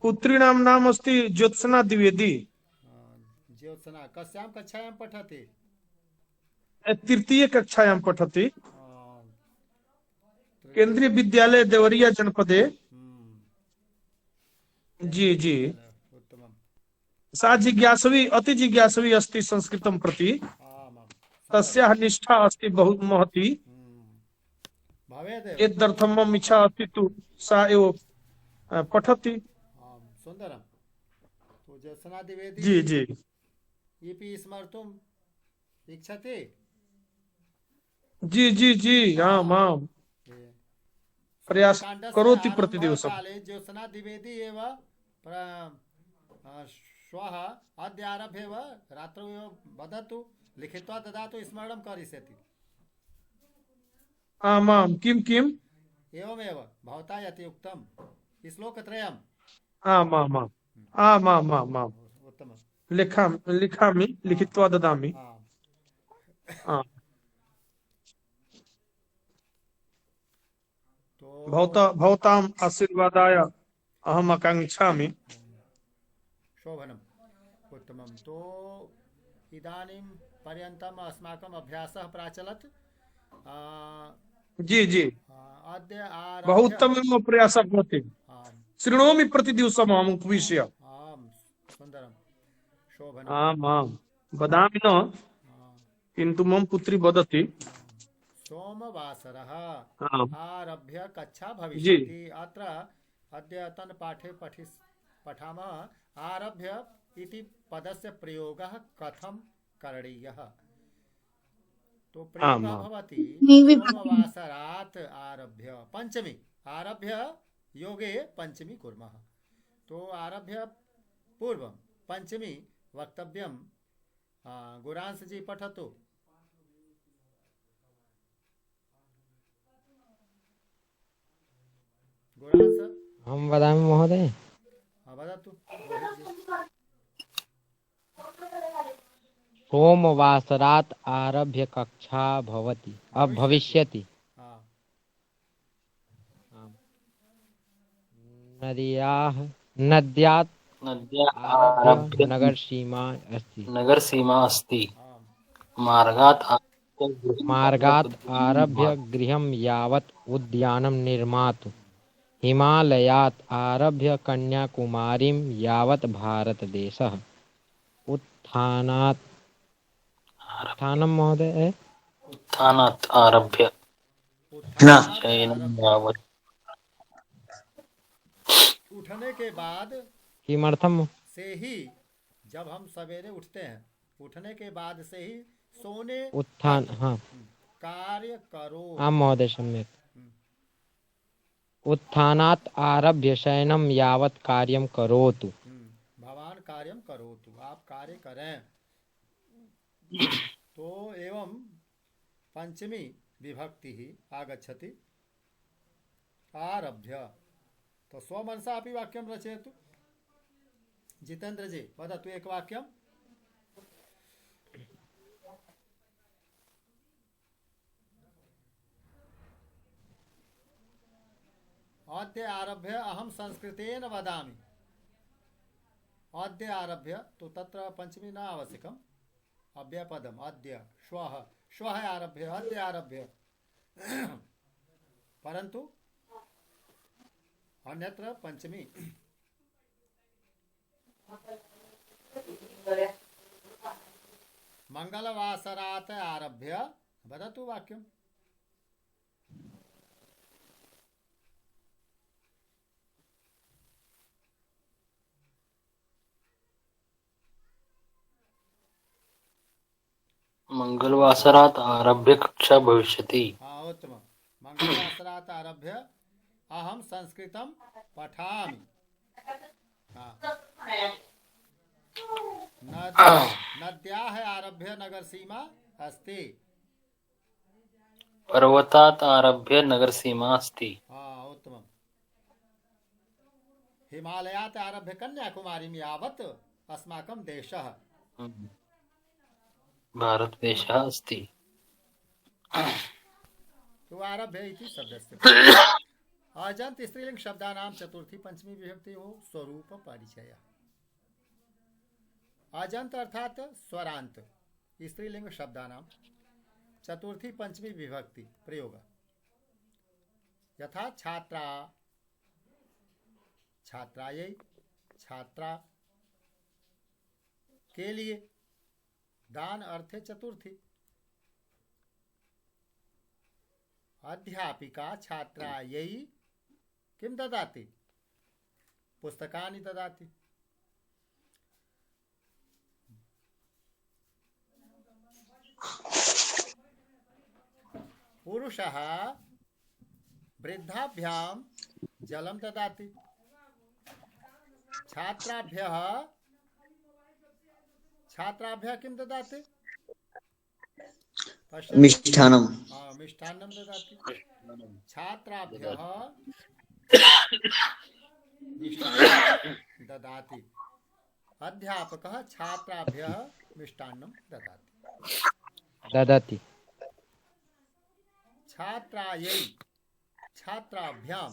पुत्रीणां नाम अस्ति ज्योत्सना द्विवेदी। ज्योत्सना कस्यां कक्षायां पठति? तृतीय कक्षायां पठति। केंद्रीय विद्यालय देवरिया जनपदे। जी सा जिज्ञासवी अति जिज्ञासवी अस्ति संस्कृतं प्रति। तस्याः निष्ठा अस्ति बहु महती भवेदेव यदर्थं मम इच्छा अस्ति तु सा एव पठति। सुंदरम। तो ज्योत्सना द्विवेदी जी जी इति स्मर्तुम् इच्छति। जी जी जी आम् आम् प्रयास सुन्दरकाण्डस्य करोति प्रतिदिवसम्। आरम्भकाले ज्योत्सना द्विवेदी एव श्वः अद्य आरभ्य एव रात्रौ एव वदतु, लिखित्वा ददातु, स्मरणं करिष्यति। आम् आम् किं किम् एवमेव भवता यति उक्तं श्लोकत्रयम्। आम् आम् आम् आम् आम् आम् आम् उत्तमं। लिखामि लिखित्वा ददामि। आम् भवताम् आशीर्वादाय अहम् आकाङ्क्षामि। शोभनम् उत्तमं। तो इदानीं पर्यन्तम् अस्माकम् अभ्यासः प्राचलत्। जी जी अद्य बहु आरभ्य उत्तमः प्रयासः भवति। शृणोमि प्रतिदिवसम् अहम् उपविश्य। आम् सुन्दरं शोभनम्। आम् आम् वदामि न किन्तु मम पुत्री वदति। सोमवासरः आम् आरभ्य कक्षा जी भविष्यति। अत्र अद्यतन पाठे पठामः आरभ्य इति पदस्य प्रयोगः कथं करणीयः। तो आम् प्रयोगः आम् भवति सोमवासरात् आरभ्य पंचमी आरभ्य योगे पंचमी कुर्मः। तो आरभ्य पूर्वं पंचमी वक्तव्यं। गुरांस जी पठतु। गुरांस अहं वदामि महोदय। वदतु रोहित जी। सोमवासरात् आरभ्य कक्षा भविष्यति। हाँ नद्यात् नद्या आरभ्य आरभ्य नगरसीमा अस्ति। नगरसीमा अस्ति। हाँ मार्गात् आरभ्य गृहं यावत् उद्यानं निर्मातु। हिमालयात् आरभ्य कन्याकुमारीं यावत् भारतदेशः। उत्थानात् महोदय उत्थानात् आरभ्य उत्थानात् शयनं आरभ्य यावत्। उठने के बाद किमर्थं से ही, जब हम सवेरे उठते हैं, उठने के बाद से ही सोने उत्थान तक हाँ कार्य करो। आं महोदय सम्यक्। उत्थानात् आरभ्य शयनं यावत् कार्यं करोतु। भवान कार्यं करोतु, आप कार्य करें। तो एवं पंचमी विभक्ति ही आगच्छति आरभ्य। तो स्वमनसा अपि वाक्यं रचयतु। जितेन्द्र जी वदतु एक वाक्यं। अद्य आरभ्य अहं संस्कृतेन वदामि। अद्य आरभ्य तो तत्र पंचमी न आवश्यकम्। अव्ययपदम् अद्य श्वः श्वः आरभ्य अद्य आरभ्य। परन्तु अन्यत्र पंचमी। मंगलवासरात् आरभ्य वदतु वाक्यम्। मंगलवासरात् आरभ्य कक्षा भविष्यति। उत्तमम्। मंगलवासरात् आरभ्य अहं संस्कृतं पठामि। नद्याः आरभ्य नगरसीमा अस्ति। पर्वतात् आरभ्य नगरसीमा अस्ति। उत्तमम्। हिमालयात् आरभ्य कन्याकुमारीं यावत् अस्माकं देशः भारतदेशः अस्ति। तो आरभ्य इति शब्दस्य अजन्त स्त्रीलिंग शब्दानां चतुर्थी पंचमी विभक्ति हो स्वरूप परिचय। अजंत अर्थात स्वरांत स्त्रीलिंग शब्दानां चतुर्थी पंचमी विभक्ति प्रयोग। यथा छात्रा छात्रायै छात्रा के लिए दान अर्थे चतुर्थी। अध्यापिका छात्रायै किं ददाति? पुस्तकानि ददाति। पुरुषः वृद्धाभ्यां जलं ददाति। छात्राभ्यः किं ददाति? मिष्ठान्नम्। मिष्टान्नं ददाति। छात्राभ्यः मिष्टान्नं ददाति। अध्यापकः छात्राभ्यः मिष्टान्नं ददाति। छात्रायै छात्राभ्यां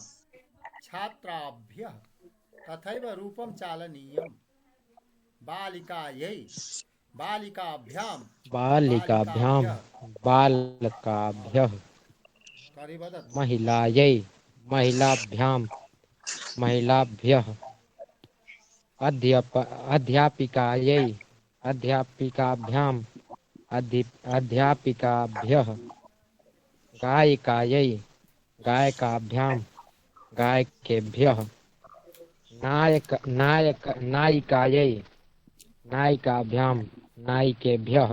छात्राभ्यः तथैव रूपं चालनीयम्। बालिकायै बालिकाभ्यां बालकाभ्यः महिलायै महिलाभ्यः अध्यापिकायै अध्यापिकाभ्यः गायिकायै गायकेभ्यः नायिकायै नायिकेभ्यः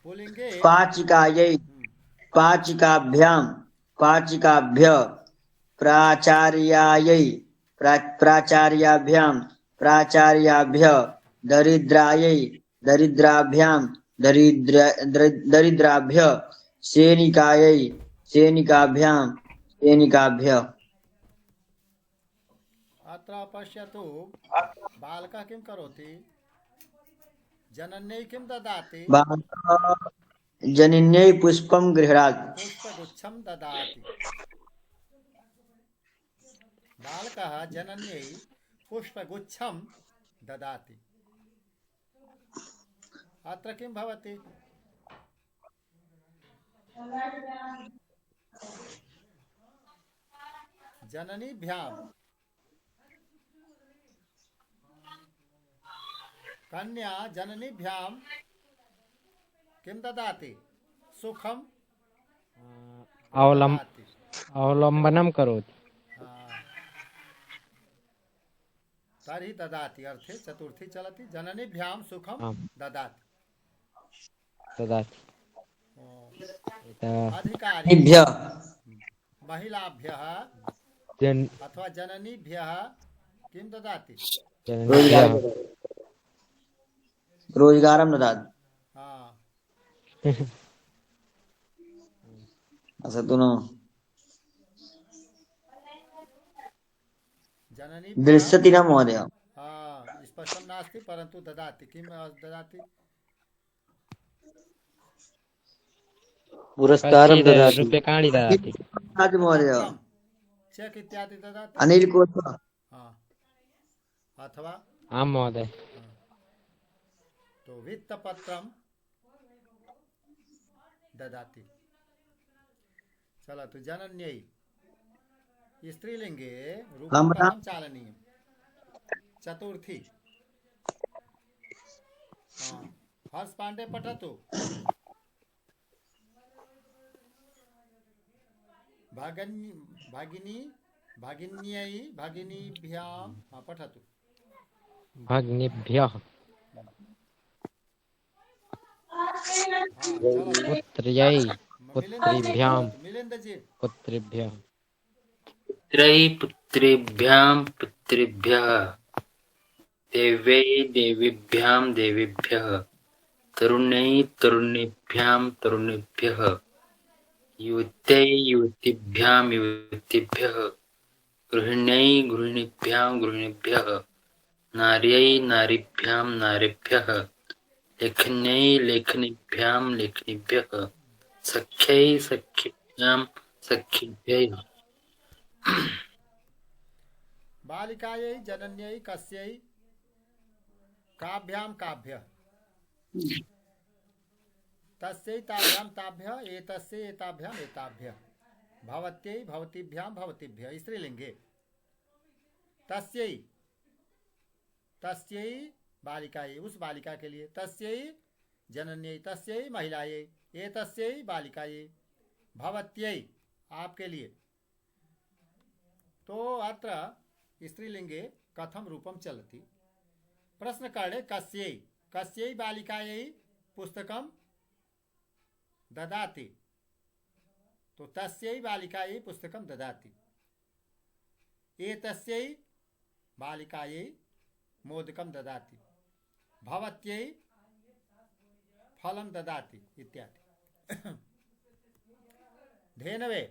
पुल्लिंगे पाचिकायै पाचिकाभ्यः प्राचार्याभ्यां दरिद्रायै दरिद्राभ्यः सैनिकाभ्यः। अत्र पश्यतु बालकः किं करोति? जनन्यै किं ददाति? जनन्यै पुष्पं गृह्णाति। पुष्पगुच्छं ददाति। बालकः जनन्यै पुष्पगुच्छं ददाति। अत्र किं भवति? जननीभ्यां कन्या जननीभ्यां किं ददाति? सुखं अवलम्बनं करोति। तर्हि ददाति अर्थे चतुर्थी चलति। जननीभ्यां सुखं ददाति। अधिकारी महिलाभ्यः अथवा जननीभ्यः किं ददाति? रोजगारं ददाति। असतु न दृश्यति न महोदय। स्पष्टं नास्ति परन्तु ददाति। किं ददाति? पुरस्कारं ददाति। रूप्यकाणि ददाति महोदय। चेक इत्यादि ददाति। अनिल कोटवा अथवा आं महोदय। तो वित्तपत्रं ददाति। चलतु जनन्यै स्त्रीलिंगे रूपं कथं चालनीयं? चतुर्थी। हर्ष पांडे पठतु। भगिनीभ्यां पठतु। भगिनीभ्यः पुत्रेभ्यः पुत्रेभ्यः देवेभ्यः तरुणेभ्यः युवतीभ्यः गृहिणीभ्यः नारीभ्यः लेखनीभ्यः सख्येभ्यः बालिकायै जनन्यै कस्यै काभ्यां तस्यै ताभ्यां एतस्यै एताभ्यः भवत्यै भवतीभ्यः स्त्रीलिंगे तस्यै बालिकायै उस बालिका के लिए तस्यै जनन्यै तस्यै महिलायै एतस्यै बालिकायै, भवत्यै आपके लिए। तो अत्र स्त्रीलिंगे कथम रूपम चलति। प्रश्न करणे कस्यै, कस्यै बालिकायै पुस्तकम ददाति। तो तस्यै बालिकायै पुस्तकम ददाति। एतस्यै बालिकायै मोदकम ददाति। भवत्यै फलम ददाति इत्यादि। धेनवे,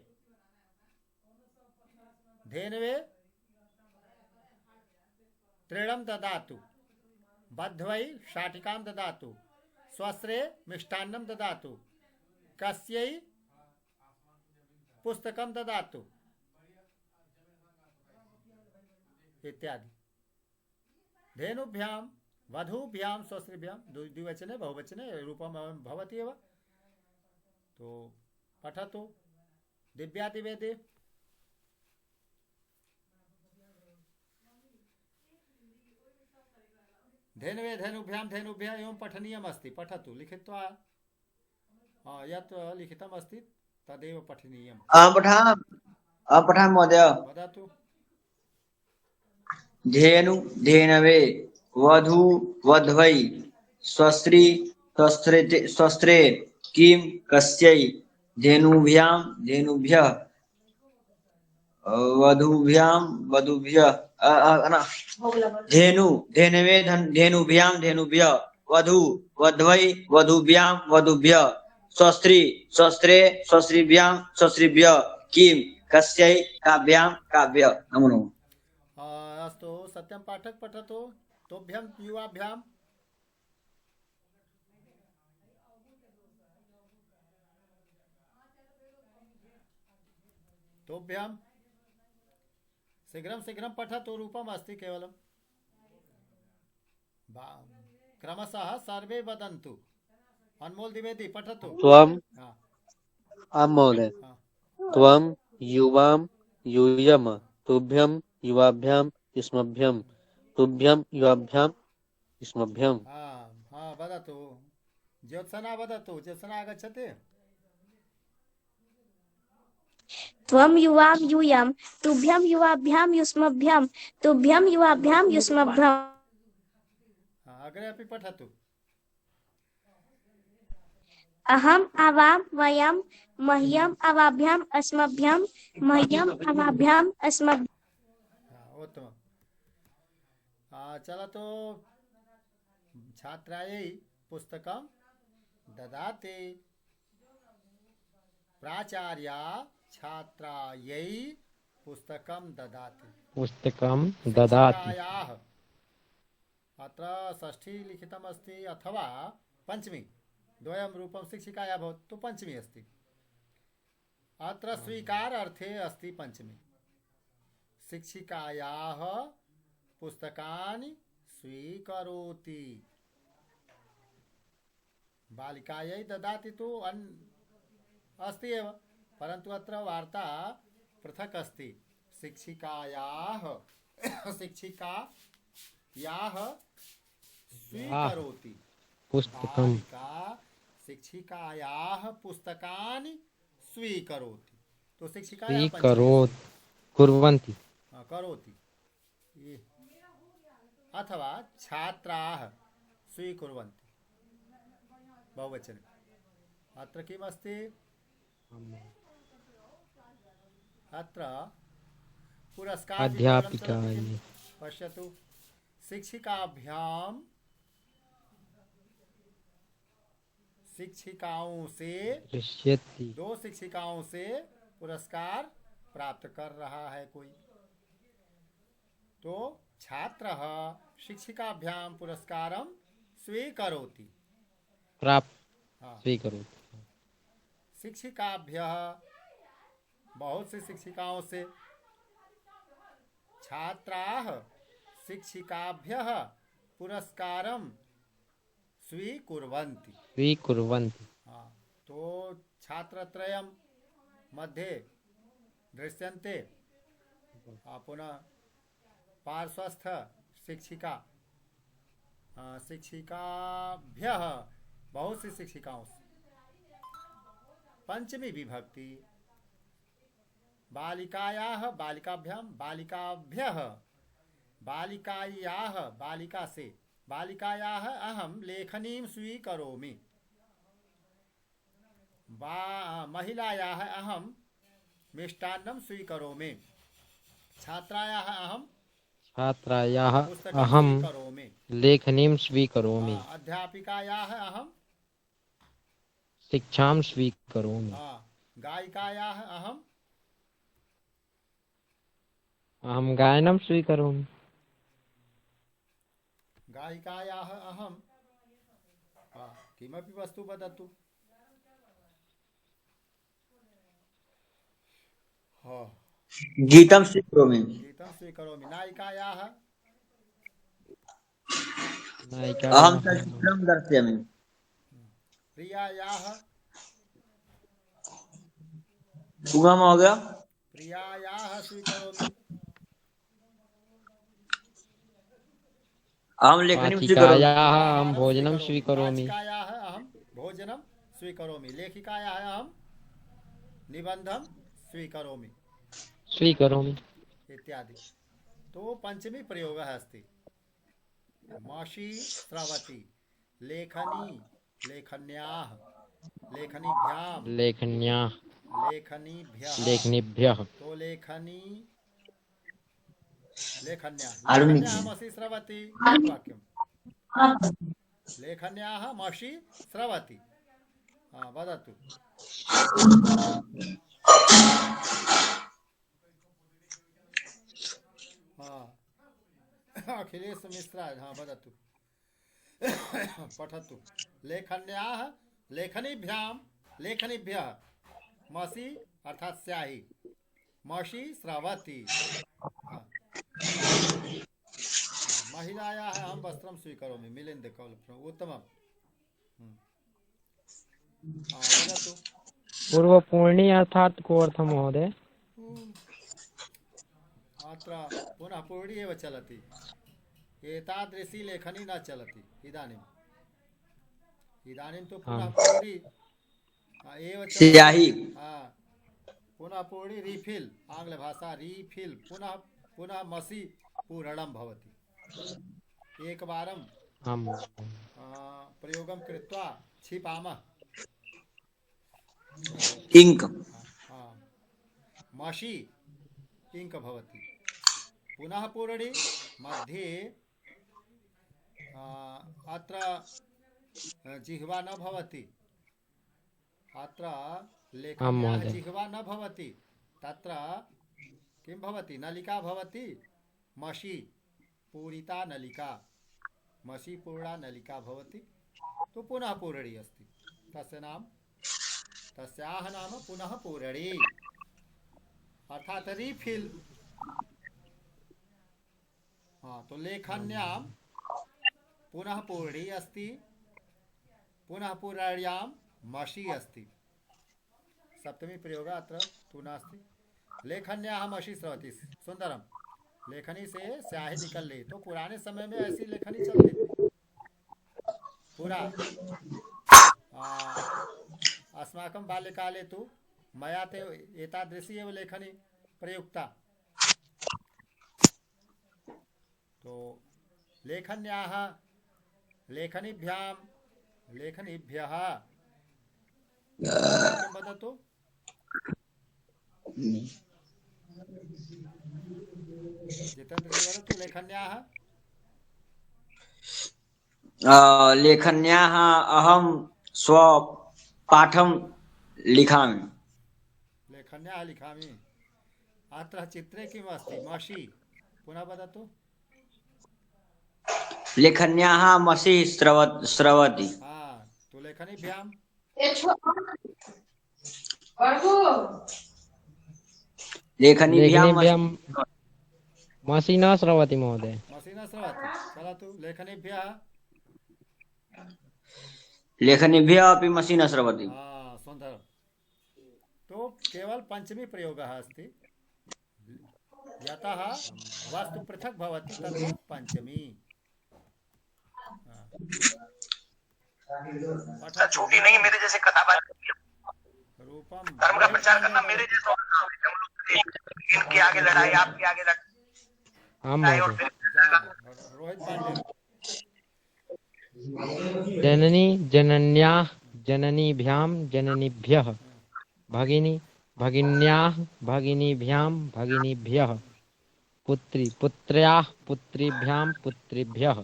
धेनवे तृणं ददातु। बध्वै शाटिकां ददातु। स्वस्त्रे मिष्टान्नं ददातु। कस्यै पुस्तकं ददातु इत्यादि। धेनुभ्यां वधूभ्यां स्वस्त्रिभ्यां, द्विवचने बहुवचने रूपम भवति एव। तो पठतु दिव्यादिवेदे। धेनवे धेनुभ्यां धेनुभ्यः एवं पठनीयम् अस्ति। पठतु लिखित्वा यत् लिखितम् अस्ति तदेव पठनीयम्। पठामि महोदय। वदतु। धेनु धेनवे, वधू वध्वै, स्वस्त्री स्वस्त्रे, किं कस्यै, धेनुभ्यां धेनुभ्यः, वधूभ्यां वधूभ्यः, धेनु धेनवे धेनुभ्यां धेनुभ्यः, वधू वध्वै वधूभ्यां वधूभ्यः, स्वस्त्री स्वस्त्रे स्वस्त्रीभ्यां स्वस्त्रीभ्यः, किं कस्यै काभ्यां काभ्यः। नमो नमः। अस्तु सत्यं पाठक पठतु। तोभ्यं युवाभ्यां। तोभ्यं शीघ्रं शीघ्रं पठतु। रूपम् अस्ति केवलं। क्रमशः सर्वे वदन्तु। अनमोल द्विवेदी पठतु। त्वम् हाँ। आम् महोदय। हाँ। त्वं युवां यूयम्, तुभ्यं युवाभ्यां युष्मभ्यं, तुभ्यं युवाभ्यां युष्मभ्यं। हाँ वदतु। ज्योत्सना वदतु। ज्योत्सना आगच्छति। त्वं युवां यूयं, तुभ्यं युवाभ्यां युष्मभ्यं, तुभ्यं युवाभ्यां युष्मभ्यम्। अग्रे अपि पठतु। अहम् आवां वयं, मह्यम् अवाभ्याम् अस्मभ्यं, मह्यम् अवाभ्याम् अस्मभ्यम्। उत्तमम्। चलतु। छात्रायै पुस्तकं ददाति। प्राचार्या छात्रायै पुस्तकं ददाति। पुस्तकं ददाति। शिक्षिकायाः, अत्र षष्ठी लिखितम् अस्ति अथवा पंचमी, द्वयं रूपं शिक्षिकायाः भवति। तो पंचमी अस्ति। अत्र स्वीकार अर्थे अस्ति पंचमी। शिक्षिकायाः पुस्तकानि स्वीकरोति। बालिकायै ददाति तु अस्ति एव, परन्तु अत्र वार्ता पृथक् अस्ति। शिक्षिकायाः स्वीकरोति। पुस्तकं बालिका शिक्षिकायाः पुस्तकानि स्वीकरोति। तो शिक्षिकायाः कुर्वन्ति, करोति अथवा छात्राः स्वीकुर्वन्ति बहुवचने। अत्र किम् अस्ति? अत्र पुरस्कार अध्यापिकायै। पश्यतु। शिक्षिकाभ्यां शिक्षिकाओं से, दो शिक्षिकाओं से पुरस्कार प्राप्त कर रहा है कोई। तो छात्रः शिक्षिकाभ्यां पुरस्कारं स्वीकरोति। स्वीकरोति। शिक्षिकाभ्यः बहुत सी शिक्षिकाओं से, छात्राः शिक्षिकाभ्यः पुरस्कारं स्वीकुर्वन्ति। तो छात्रत्रयं मध्ये दृश्यन्ते। पुनः पार्श्वस्थ शिक्षिकाभ्यः बहुत सी शिक्षिकाओं से पंचमी विभक्ति। बालिकायाः बालिकाभ्यां बालिकाभ्यः बालिकायाः बालिका से बालिकायाः अहं लेखनीं स्वीकरोमि। महिलायाः अहं मिष्टान्नं स्वीकरोमि। छात्रायाः अहं छात्रायाः पुस्तकं अहं स्वीकरोमि। लेखनीं स्वीकरोमि। अध्यापिकायाः अहं शिक्षां स्वीकरोमि। गायिकायाः अहं गायनं स्वीकरोमि। गायिकायाः अहं किमपि वस्तु वदतु। गीतं स्वीकरोमि। गीतं स्वीकरोमि। नायिकायाः अहं चलच्चित्रं दर्शयामि। प्रियायाः पुनः महोदय। प्रियायाः स्वीकरोमि। अहं लेखनीं स्वीकरोमि। पाठिकायाः अहं भोजनं स्वीकरोमि। पाठिकायाः अहं भोजनं स्वीकरोमि। लेखिकायाः अहं निबन्धं स्वीकरोमि इत्यादि। तो पंचमी प्रयोगः अस्ति। मषि स्रवति लेखनी लेखन्याः लेखनीभ्यां लेखनीभ्यः तो लेखन्याः मषि स्रवति। वाक्यं लेखन्याः मषि स्रवति। वदतु। अखिलेश मिश्रा वदतु। पठतु। लेखन्याः लेखनीभ्यः मषि अर्थात स्याही मषि स्रवति। महिलायाः अहं वस्त्रं स्वीकरोमि। मिलिन्द कौल उत्तमम्। वदतु। पूर्वपूर्णी अर्थात को अर्थ महोदय? अत्र पुनः पूर्णी एव चलति। एतादृशी लेखनी न चलति इदानीं तु पुनः पूर्णी एव स्याही। पुनः पूर्णी रिफिल आङ्ग्लभाषा रिफिल पुनः मषि पूरणं भवति। एकवारं प्रयोगं कृत्वा क्षिपामः। इंक मषि इंक भवति। पुनः पूरणी मध्ये अत्र जिह्वा न भवति। अत्र लेखन्याः जिह्वा न भवति। तत्र किं भवति? नलिका भवति। मषि पूरिता नलिका मषि पूर्णा नलिका भवति। तो पुनः पूरणी अस्ति। तस्याः नाम पुनः पूरणी अर्थात रिफिल। तो लेखन्यां पुनः पूर्णी अस्ति। पुनः पूरण्यां मषि अस्ति। सप्तमी प्रयोग अत्र तु नास्ति। लेखन्याः मषि स्रवति। सुंदरम। लेखनी से स्याही निकल रही। तो पुराने समय में ऐसी लेखनी चलती थी। पूरा अस्माकं बाल्यकाले तु मया ते एतादृशी एव लेखनी प्रयुक्ता। तो लेखन्याः लेखनीभ्यः वदतु। जितेन्द्र वदतु। लेखन्याः अहं स्वपाठं लिखामि। लेखन्याः लिखामि। अत्र चित्रे किम् अस्ति? मषि। पुनः वदतु। लेखन्याः मषि स्रवति। तो लेखनीभ्यां मषि न स्रवति महोदय। मषि न स्रवति। चलतु। लेखनीभ्यः अपि मषि न स्रवति। सुन्दरम्। तो केवल पंचमी प्रयोगः अस्ति। यतः वस्तु पृथक् भवति तत्र पंचमी। छूटी नहीं मेरे जैसे कथा रूपम धर्म का प्रचार करना मेरे जैसा होता है। इनके आगे लड़ाई, आपके आगे हाँ लड़ाई और महोदय। रोहित पांडे। जननी जनन्याः जननीभ्यां जननीभ्यः भगिनी भगिन्याः भगिनीभ्यां भगिनीभ्यः पुत्री पुत्र्याः पुत्रीभ्यां पुत्रीभ्यः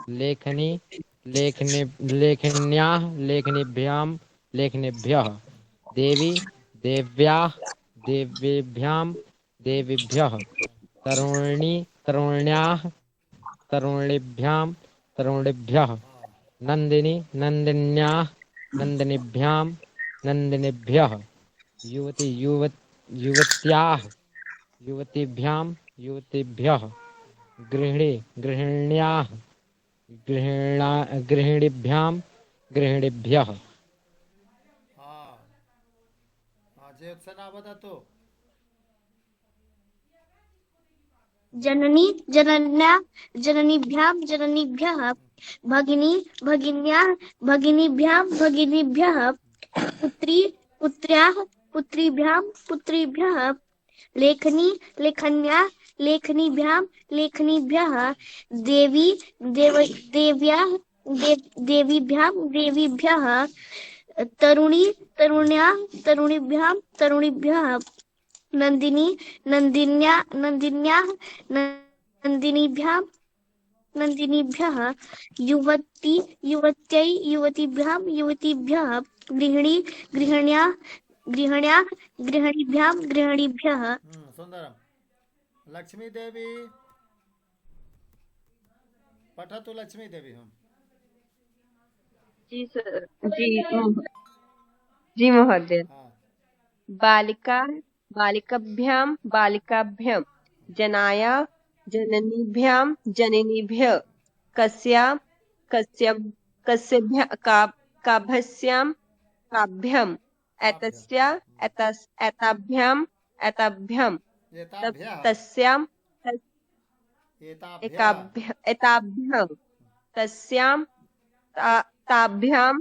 लेखनी लेखने लेखन्याः लेखनीभ्यां लेखनेभ्यः देवी देव्याः देवेभ्यां देवीभ्यः तरुणी तरुण्याः तरुणीभ्यां तरुणीभ्यः नन्दिनी नन्दिन्याः नन्दिनीभ्यां नन्दिनीभ्यः युवती युवत्याः युवतीभ्यां युवतीभ्यः गृहिणी गृहिण्याः गृहिणीभ्यां गृहिणीभ्यः। वदतु। जननी जनन्या जननीभ्यां जननीभ्यः भगिनी भगिन्याः भगिनीभ्यां भगिनीभ्यः पुत्री पुत्र्याः पुत्रीभ्यां पुत्रीभ्यः लेखनी लेखन्याः लेखनीभ्यां लेखनीभ्यः देवी देव्याः देवीभ्यां देवीभ्यः तरुणी तरुण्याः तरुणीभ्यां तरुणीभ्यः नन्दिनी नन्दिन्याः नन्दिनीभ्यां नन्दिनीभ्यः युवती युवत्यै युवतीभ्यां युवतीभ्यः गृहिणी गृहिण्याः गृहिणीभ्यां गृहिणीभ्यः। सुंदरम। लक्ष्मी देवी पठतु। लक्ष्मी देवी हम। जी सर। जी महोदय। बालिका बालिकाभ्यां बालिकाभ्यां जनाया जननीभ्यां जननीभ्यः कस्या कस्यभ्यः काभ्यां काभ्याम् एतस्या एताभ्यां एताभ्यां तस्यां एताभ्यां तस्यां ताभ्यां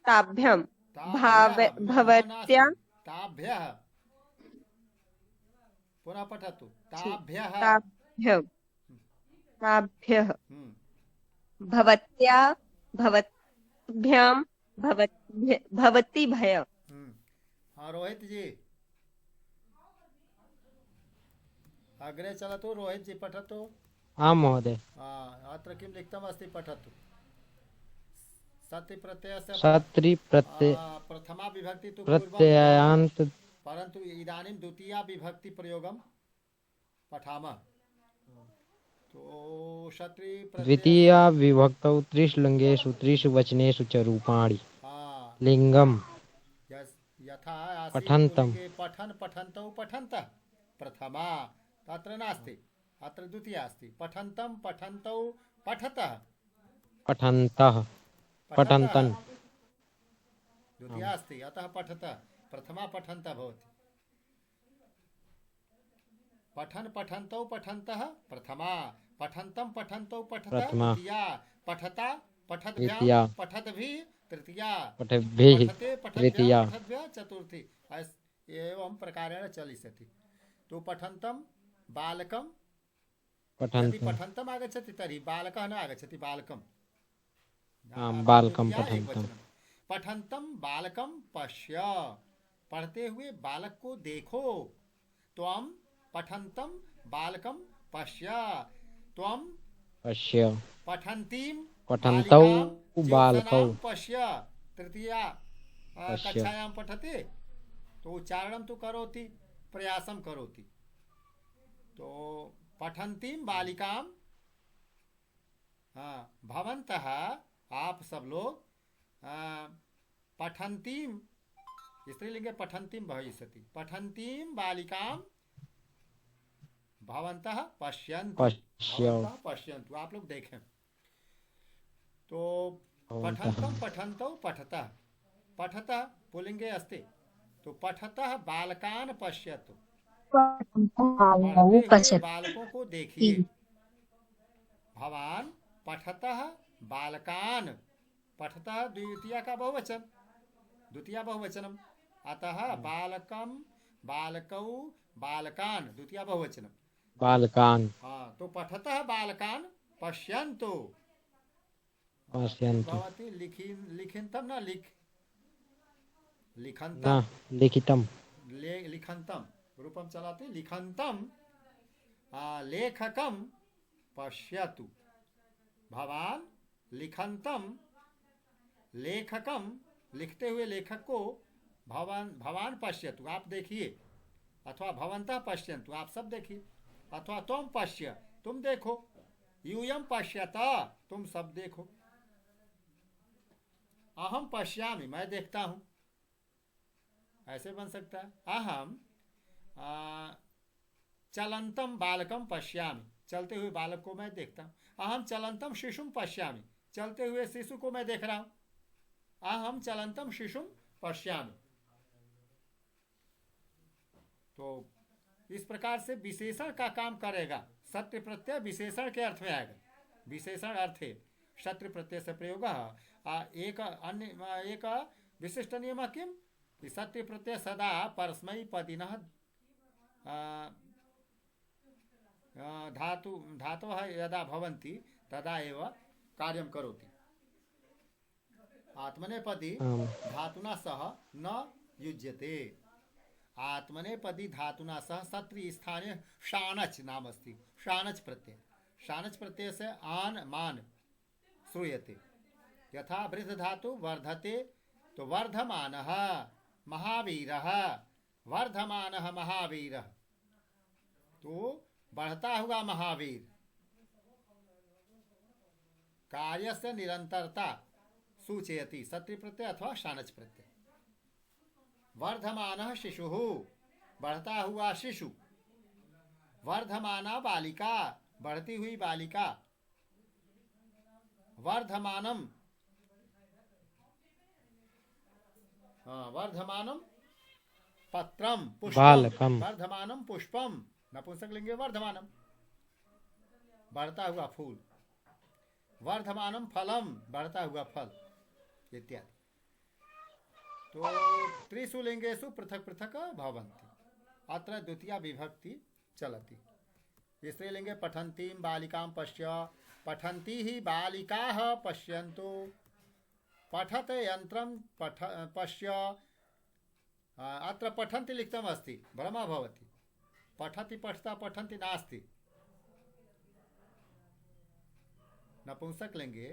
ताभ्यां भवत्या ताभ्यः। पुनः पठतु। ताभ्यः ताभ्यः भवत्या भवद्भ्यां भवतीभ्यः। हाँ रोहित जी अग्रे चलतु। रोहित जी पठतु। आं महोदय। अत्र किं लिखितमस्ति पठतु। सति प्रत्ययस्य सत्रि प्रथमा विभक्ति तु प्रत्ययान्त परन्तु इदानीं द्वितीया विभक्ति प्रयोगं पठामः। तो क्षत्रि द्वितीया विभक्तौ त्रिष्लिङ्गेषु त्रिषु वचनेषु च रूपाणि लिङ्गम् यथा पठन्तम् पठन् पठन्तौ पठन्तः प्रथमा तत्र नास्ति, अत्र द्वितीया अस्ति। पठन्तं पठन्तौ पठतः पठन्तः पठन्तन् द्वितीया अस्ति, अतः पठतः। प्रथमा पठन्तः भवति। पठन् पठन्तौ पठन्तः प्रथमा पठन्तं पठन्तौ पठतः द्वितीया पठता पठद्भ्यां पठद्भिः तृतीया पठद्भिः तृतीया पठद्भ्यः चतुर्थी। एवं प्रकारेण चलिष्यति। तो पठन्तं बालकं यदि पठन्तम् आगच्छति तर्हि बालकः न आगच्छति। बालकं बालकं पठन्तम्। पठन्तं बालकं पश्य, पढ़ते हुए बालक को देखो। त्वं पठन्तं बालकं पश्य, त्वं पश्य पठन्तीं पठन्तौ बालकौ पश्य। तृतीया कक्षायां पठते तो उच्चारणं तु करोति, प्रयासं करोति। तो पठन्तीं बालिकां भवन्तः आप सब लोग पठन्तीं स्त्रीलिंगे पठन्तीं भविष्यति। पठन्तीं बालिकां भवन्तः पश्यन्तु। पश्यन्तु आप लोग देखें। तो पठन्तं पठन्तौ पठतः, पठतः पुल्लिंगे अस्ति तो पठतः बालकान् पश्यतु, बालकों को देखिए। भवान पठतः बालकान् पठतः द्वितीया का बहुवचन, द्वितीया बहुवचनम। अतः बालकम बालकौ बालकान द्वितीया बहुवचनम। बालकान् हाँ, तो पठतः बालकान पश्यन्तु पश्यन्तु भवति लिखिन्तं न न लिखन्तं लिखितं लिखन्तं रूपं चलति लिखन्तं लेखकं पश्यतु। भवान लिखन्तं लेखकं लिखते हुए लेखक को भवान पश्यतु आप देखिए, अथवा भवन्तः पश्यन्तु आप सब देखिए, अथवा तुम पश्य तुम देखो, यूयं पश्यत तुम सब देखो, अहम पश्यामि मैं देखता हूं, ऐसे बन सकता है। अहम चलंतम बालकम पश्यामि चलते हुए बालक को मैं देखता हूं। अहम चलंतम शिशुम पश्यामि चलते हुए शिशु को मैं देख रहा हूं। अहम चलंतम शिशुम पश्यामि। तो इस प्रकार से विशेषण का काम करेगा। सत्य प्रत्यय विशेषण के अर्थ में आएगा। विशेषण अर्थ है सत्य प्रत्यय से प्रयोग एक अन्य एक विशिष्ट नियम किम सत्य प्रत्यय सदा परस्मैपदिनः धातवः यदा भवन्ति तदा एव कार्यं करोति। आत्मनेपदी धातुना सह न युज्यते। आत्मनेपदी धातुना सह सत्री स्थाने शानच नाम अस्ति। शानच प्रत्यय, शानच प्रत्यय से आन मान श्रूयते। यथा वृद्ध धातु वर्धते तो वर्धमानः महावीरः, वर्धमानः महावीरः, तो बढ़ता हुआ महावीर। कार्यस्य निरंतरता सूचयति सत्य प्रत्यय अथवा शानच प्रत्यय। वर्धमानः शिशुः बढ़ता हुआ शिशु। वर्धमाना बालिका बढ़ती हुई बालिका। वर्धमानम वर्धमानम पत्रम पुष्पम। वर्धमानम पुष्पम नपुंसक लिंगे वर्धमानम बढ़ता हुआ फूल। वर्धमानम फलम बढ़ता हुआ फल इत्यादि। तो त्रिषु लिंगेषु पृथक पृथक भवन्ति। अत्र द्वितीया विभक्ति चलति। स्त्रीलिंगे पठन्तीं बालिकां पश्य। पठन्ती ही बालिकाः पश्यन्तु। पठत यन्त्रं पश्य। अत्र पठन्ति लिखितम् अस्ति, भ्रमः भवति। पठति पठता पठन्ति नास्ति। नपुंसक लिंगे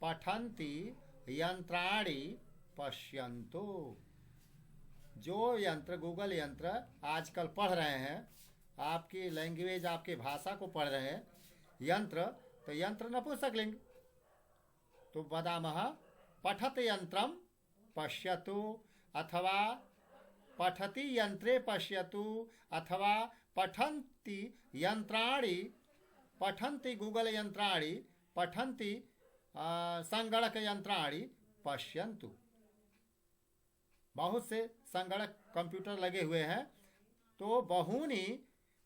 पठन्ति यंत्राणि पश्यन्तु। जो यंत्र गूगल यंत्र आजकल पढ़ रहे हैं, आपकी लैंग्वेज आपकी भाषा को पढ़ रहे हैं यंत्र, तो यंत्र नपुंसक लिंग। तो वदामः पठत यंत्रम पश्यतु अथवा पठति यंत्रे पश्यतु अथवा पठन्ति यंत्राणि पठन्ति गूगल यंत्राणि पठन्ति संगणक यंत्राणि पश्यन्तु। बहुत से संगणक कंप्यूटर लगे हुए हैं, तो बहूनि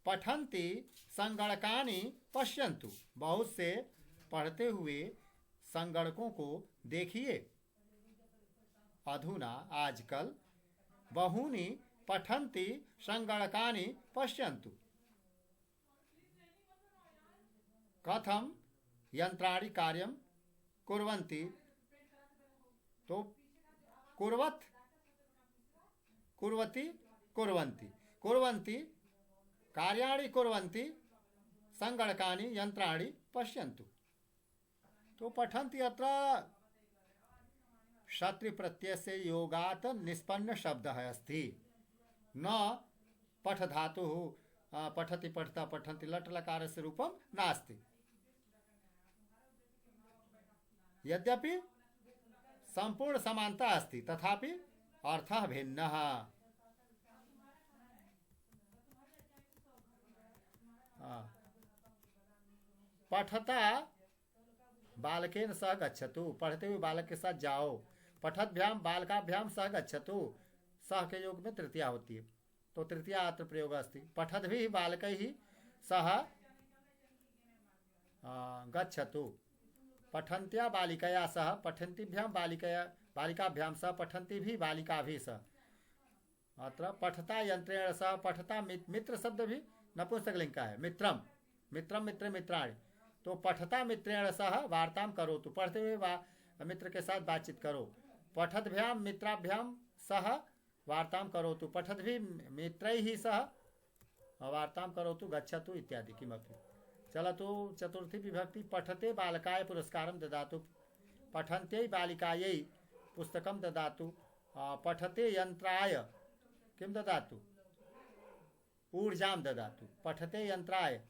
पठन्ति संगणकानि पश्यन्तु। बहुत से पढ़ते हुए संगणकों को देखिए। अधुना आजकल बहूनि पठन्ति संगणकानि पश्यन्तु। कथम यंत्राणि कार्यं कुर्वन्ति, तो कुर्वत् कुर्वति कुर्वन्ति कुर्वन्ति कार्याणि कुर्वन्ति संगणकानि यंत्राणि पश्यन्तु। तो पठन्ति अत्र क्षत्रि प्रत्यय से योगात निष्पन्न शब्द है अस्ति। न पठ धातु पठति पठता पठन्ति लट लकार से रूपम नास्ति। यद्यपि संपूर्ण समानता अस्ति तथापि अर्थः भिन्नः। पठता बालकेन सह गच्छतु, पढ़ते हुए बालक के साथ जाओ। पठद्भ्याम बालकाभ्याम सह गच्छतु, सह के योग में तृतीया होती है, तो तृतीया अत्र प्रयोग अस्ति। पठद्भिः बालकैः सह गच्छतु, पठन्त्या बालिकया सह पठन्तीभ्यां बालिकाभ्यां सह पठन्ती भी बालिकाभिः सह। अत्र पठता यंत्रेण सह पठता मित्र शब्द भी नपुंसकलिंग का है। मित्रम मित्रम मित्र मित्राणि, तो पठता मित्रेण सह वार्ताम करो, तो पढ़ते हुए मित्र के साथ बातचीत करो। पठद्भ्याम मित्राभ्याम सह वार्ताम करो, तो पठद भी मित्रैः सह वार्ताम करो, तो गच्छतु इत्यादि किमपि। चलतु चतुर्थी विभक्ति पठते बालकाय पुरस्कारं ददातु, पठन्त्यै बालिकायै पुस्तकं ददातु, पठते यंत्राय किं ददातु, ऊर्जां ददातु। पठते यंत्राय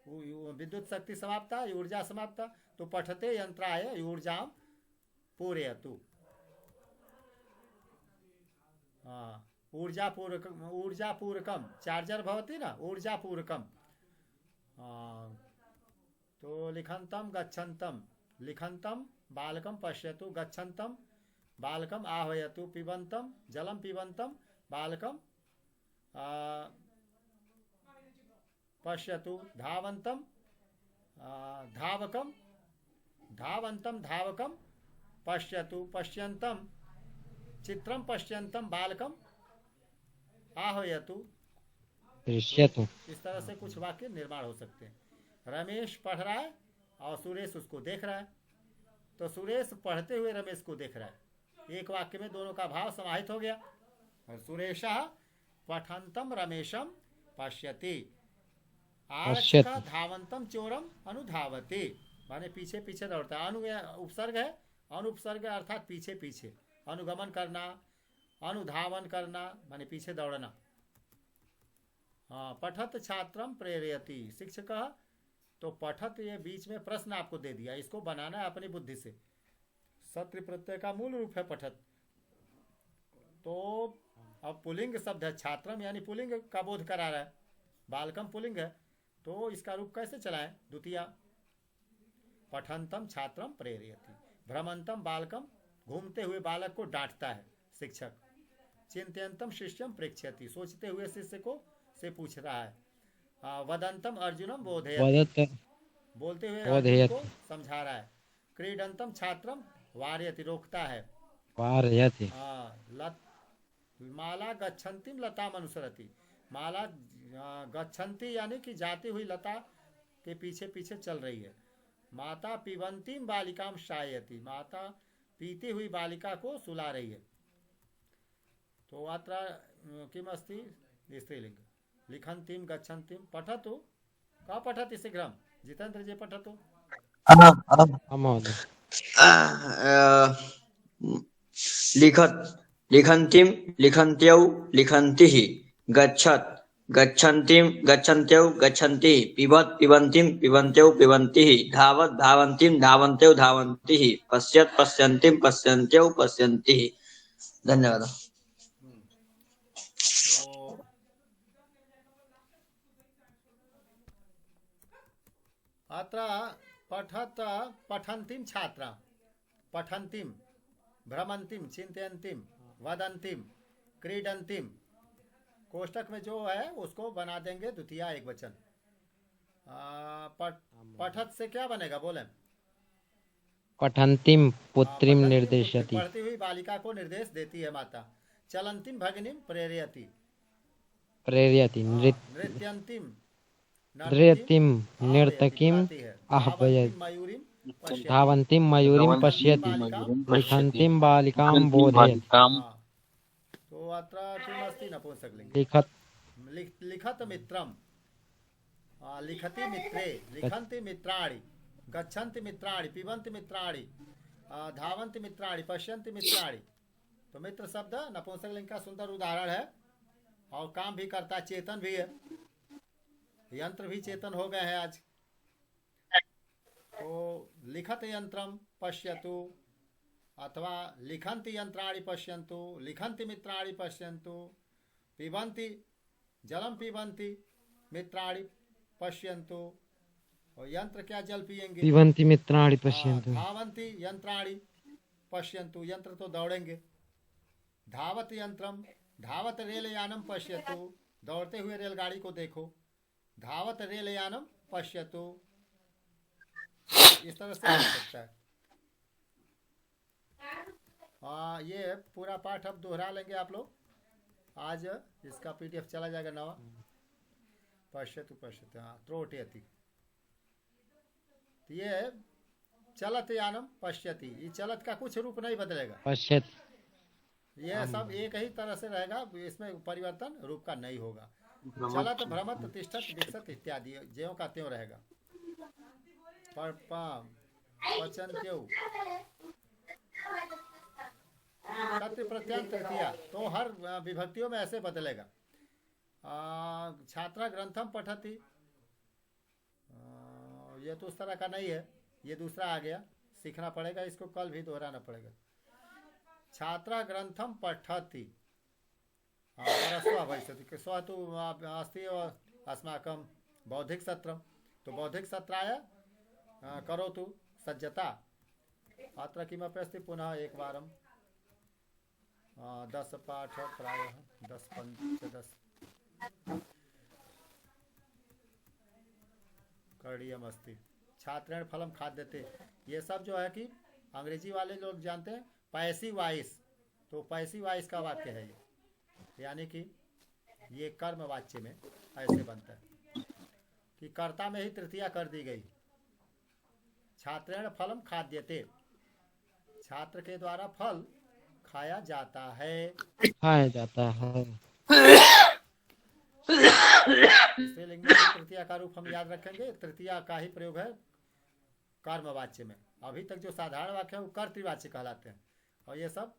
विद्युत शक्ति समाप्ता, ऊर्जा समाप्ता, तो पठते यंत्राय ऊर्जां पूरयतु। ऊर्जापूरकम चार्जर भवति न, ऊर्जापूरकम। तो लिखन्तं गच्छन्तं, लिखन्तं बालकं पश्यतु, गच्छन्तं बालकं आह्वयतु, पिबन्तं जलं पिबन्तं बालकं पश्यतु, धावन्तं धावकं धावन्तं धावकं पश्यतु, पश्यन्तं चित्रं पश्यन्तं बालकं आह्वयतु। दृश्यतु। इस तरह से कुछ वाक्य निर्माण हो सकते हैं। रमेश पढ़ रहा है और सुरेश उसको देख रहा है, तो सुरेश पढ़ते हुए रमेश को देख रहा है। एक वाक्य में दोनों का भाव समाहित हो गया। सुरेशः पठन्तं रमेशं पश्यति, आरक्षकः धावन्तं चोरम अनुधावति, माने पीछे पीछे दौड़ता है। अनु उपसर्ग है, अनुपसर्ग अर्थात पीछे पीछे, अनुगमन करना, अनुधावन करना माने पीछे दौड़ना। पठत छात्रम प्रेरयति, शिक्षकः, तो पठत ये बीच में प्रश्न आपको दे दिया, इसको बनाना है अपनी बुद्धि से। सत्र प्रत्यय का मूल रूप है पठत। तो अब पुलिंग शब्द है, छात्रम यानी पुलिंग का बोध करा रहा है, बालकम पुलिंग है, तो इसका रूप कैसे चलाएं? द्वितीया। पठंतम छात्रम प्रेरयति, भ्रमंतम बालकम, घूमते हुए बालक को डांटता है शिक्षक। चिंतयंतम शिष्यम प्रेक्षयति, सोचते हुए शिष्य को से पूछ रहा है। वदंतम अर्जुनम बोधयति, बोलते हुए अर्जुन को समझा रहा है। क्रीडंतम छात्रम वारयति, रोकता है। वारयति। माला गच्छन्तिम लताम अनुसरति, माला गच्छन्ति यानी कि जाती हुई लता के पीछे पीछे चल रही है। माता पिबंतीम बालिकाम शायति, माता पीती हुई बालिका को सुला रही है। तो अत्र किम अस्ति स्त्रीलिंग। लिखन्तीम गच्छन्तीम पठतु, का पठति शीघ्रं, जितेन्द्र जी पठतु। लिखन्तीं लिखन्त्यौ लिखन्तिः, गच्छत् गच्छन्तीं गच्छन्त्यौ गच्छन्तिः, पिबत् पिबन्तीं पिबन्त्यौ पिबन्तिः, धावत् धावन्तीं धावन्त्यौ धावन्तिः, पश्यत् पश्यन्तीं पश्यन्त्यौ पश्यन्तिः। धन्यवादः। अत्र पठत पठन्तीं छात्रा, पठन्तीं भ्रमन्तीं चिन्तयन्तीं वदन्तीं क्रीडन्तीं, कोष्टक में जो है उसको बना देंगे द्वितीया एक वचन। पठत से क्या बनेगा बोले? पठन्तीं पुत्रीं निर्देशयति, पढ़ती हुई बालिका को निर्देश देती है माता। चलन्तीं भगिनीं प्रेरयति, प्रेरयति। नृत्यन्तीं नृत्यं नर्तकीं आह्वयति, धावन्तीं मयूरीं पश्यति, लिखन्तीं बालिकां बोधयति। तो अत्र किम् अस्ति नपुंसकलिङ्गे? लिखत्। लिखत मित्रम, लिखति मित्रे, लिखन्ति मित्राणि, गच्छन्ति मित्राणि, पिबन्ति मित्राणि, धावन्ति मित्राणि, पश्यन्ति मित्राणि। तो मित्र शब्द नपुंसकलिंग का सुंदर उदाहरण है और काम भी करता, चेतन भी है। यंत्र भी चेतन हो गए हैं आज। तो लिखत यंत्रम पश्यतु, अथवा लिखन्ति यंत्राणि पश्यन्तु, लिखन्ति मित्राणि पश्यन्तु, पिबन्ति जलम पिबन्ति मित्राणि पश्यन्तु। और यंत्र क्या जल पिएंगे? पिबन्ति मित्राणि पश्यन्तु। धावन्ति यंत्राणि पश्यन्तु, यंत्र तो दौड़ेंगे। धावत यंत्रम, धावत रेलयानम पश्यतु, दौड़ते हुए रेलगाड़ी को देखो। धावत रेलयानम पश्यतु, इस तरह से हो सकता है। हाँ, ये पूरा पाठ अब दोहरा लेंगे आप लोग। आज इसका PDF चला जाएगा नवा। पश्यतु पश्यतु, हाँ, त्रोटयति। तो ये चलत यानम पश्यति, ये चलत का कुछ रूप नहीं बदलेगा। पश्यत ये सब एक ही तरह से रहेगा, इसमें परिवर्तन रूप का नहीं होगा। चलत भ्रमत तिष्ठत विकसत इत्यादि ज्यों का त्यों रहेगा। पचन्त्यौ सत्य प्रत्यंत तृतीया, तो हर विभक्तियों में ऐसे बदलेगा। छात्रा ग्रंथम पठति, ये तो उस तरह का नहीं है, ये दूसरा आ गया, सीखना पड़ेगा इसको, कल भी दोहराना पड़ेगा। छात्रा ग्रंथम पठति, भविष्यति, स्व तु अस्ति अस्माकं बौद्धिक सत्रम, तो बौद्धिक सत्राय करोतु सज्जता। अत्र किमपि अस्ति, पुनः एक वारं 10 पाठ प्रायः 10 पंचदश करणीयम अस्ति। छात्रेण फलम खाद्यते, ये सब जो है कि अंग्रेजी वाले लोग जानते हैं पैसिव वॉइस, तो पैसिव वॉइस का वाक्य है ये, यानी कि ये कर्म वाच्य में ऐसे बनता है कि कर्ता में ही तृतीया कर दी गई। छात्रेण फलम खाद्यते, छात्र के द्वारा फल खाया जाता है। स्त्रीलिंग में तृतीया का रूप हम याद रखेंगे, तृतीया का ही प्रयोग है कर्मवाच्य में। अभी तक जो साधारण वाक्य है वो कर्तृवाच्य कहलाते हैं, और ये सब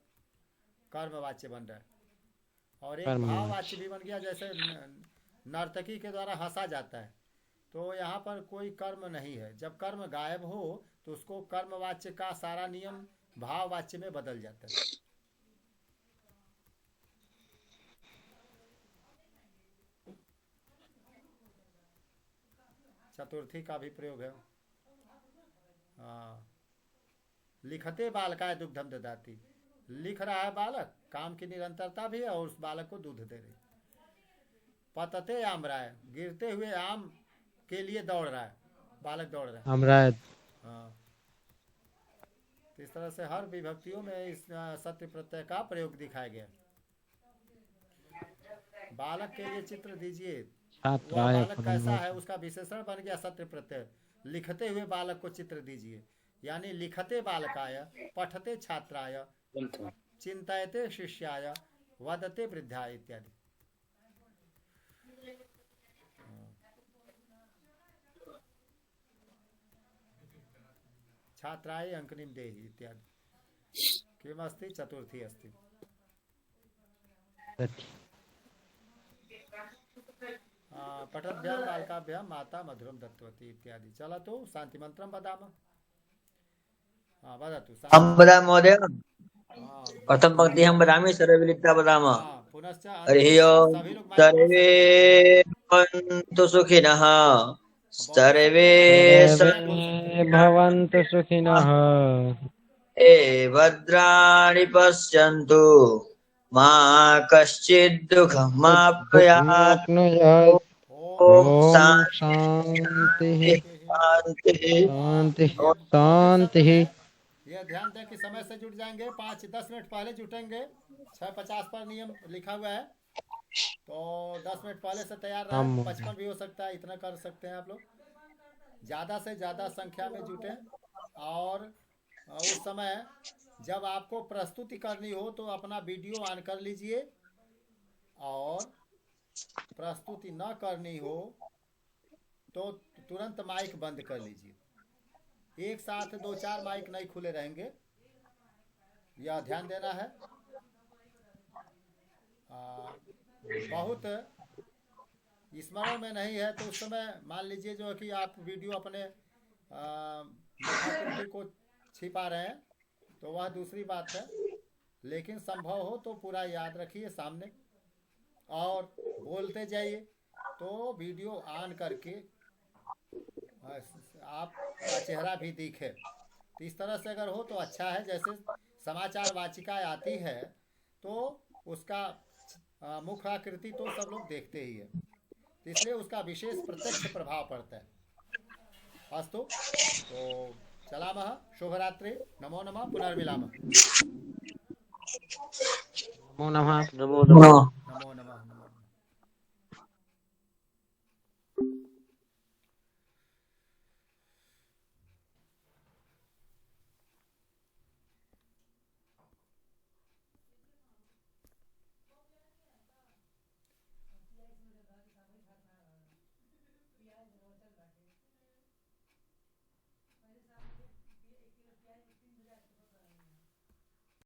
कर्मवाच्य बन रहा है। और एक भाववाच्य भी बन गया, जैसे नर्तकी के द्वारा हंसा जाता है, तो यहाँ पर कोई कर्म नहीं है। जब कर्म गायब हो तो उसको कर्मवाच्य का सारा नियम भाववाच्य में बदल जाता है। चतुर्थी का भी प्रयोग है। लिखते बालकाय दुग्धम ददाति, लिख रहा है बालक, काम की निरंतरता भी है और उस बालक को दूध दे रही। पतते आम्राय, गिरते हुए आम के लिए दौड़ रहा है, बालक दौड़ रहा है। आम्राय, हाँ, इस तरह से हर विभक्तियों में इस सत्य प्रत्यय का प्रयोग दिखाया गया। बालक के लिए चित्र दीजिए, वह बालक कैसा है उसका विशेषण बन गया सत्य प्रत्यय। लिखते हुए बालक को चित्र दीजिए, यानी लिखते बालकाय, पठते छात्राय, चिंतयते शिष्याय, वदते वृद्धाय इत्यादि। छात्राय अंकनीं देहि इत्यादि। किमस्ति, चतुर्थी अस्ति। पठद्भ्याम बालकाभ्याम माता मधुरम दत्तवती इत्यादि। चला तो शांति मंत्रम वदामः। वदतु। हम वदामः महोदय, प्रथम पंक्ति हम वदामि, सर्वे मिलित्वा वदामः। पुनश्च हरि ओम, सर्वे भवन्तु सुखिनः, सर्वे भवन्तु सुखिनः, भद्राणि पश्यन्तु, मा कश्चित् दुःखमाप्नुयात्। ओम शांति शांति शांति। ये ध्यान दें कि समय से जुट जाएंगे, 5-10 मिनट पहले जुटेंगे। 6:50 पर नियम लिखा हुआ है, तो 10 मिनट पहले से तैयार रहें। 55 भी हो सकता है, इतना कर सकते हैं आप लोग। ज़्यादा से ज़्यादा संख्या में जुटें, और उस समय जब आपको प्रस्तुति करनी हो तो अपना वीडियो ऑन कर लीजिए, और प्रस्तुति न करनी हो तो तुरंत माइक बंद कर लीजिए। एक साथ 2-4 माइक नहीं खुले रहेंगे, यह ध्यान देना है। बहुत स्मरण में नहीं है तो उस समय मान लीजिए जो कि आप वीडियो अपने को छिपा रहे हैं, तो वह दूसरी बात है, लेकिन संभव हो तो पूरा याद रखिए सामने और बोलते जाइए, तो वीडियो ऑन करके आपका चेहरा भी दिखे। तो इस तरह से अगर हो तो अच्छा है। जैसे समाचार वाचिका आती है तो उसका मुख आकृति तो सब लोग देखते ही है, इसलिए उसका विशेष प्रत्यक्ष प्रभाव पड़ता है। अस्तु, तो चलामः। शुभरात्रि। नमो नमः। पुनर्मिलामः। नमो नमः। नमो नमः।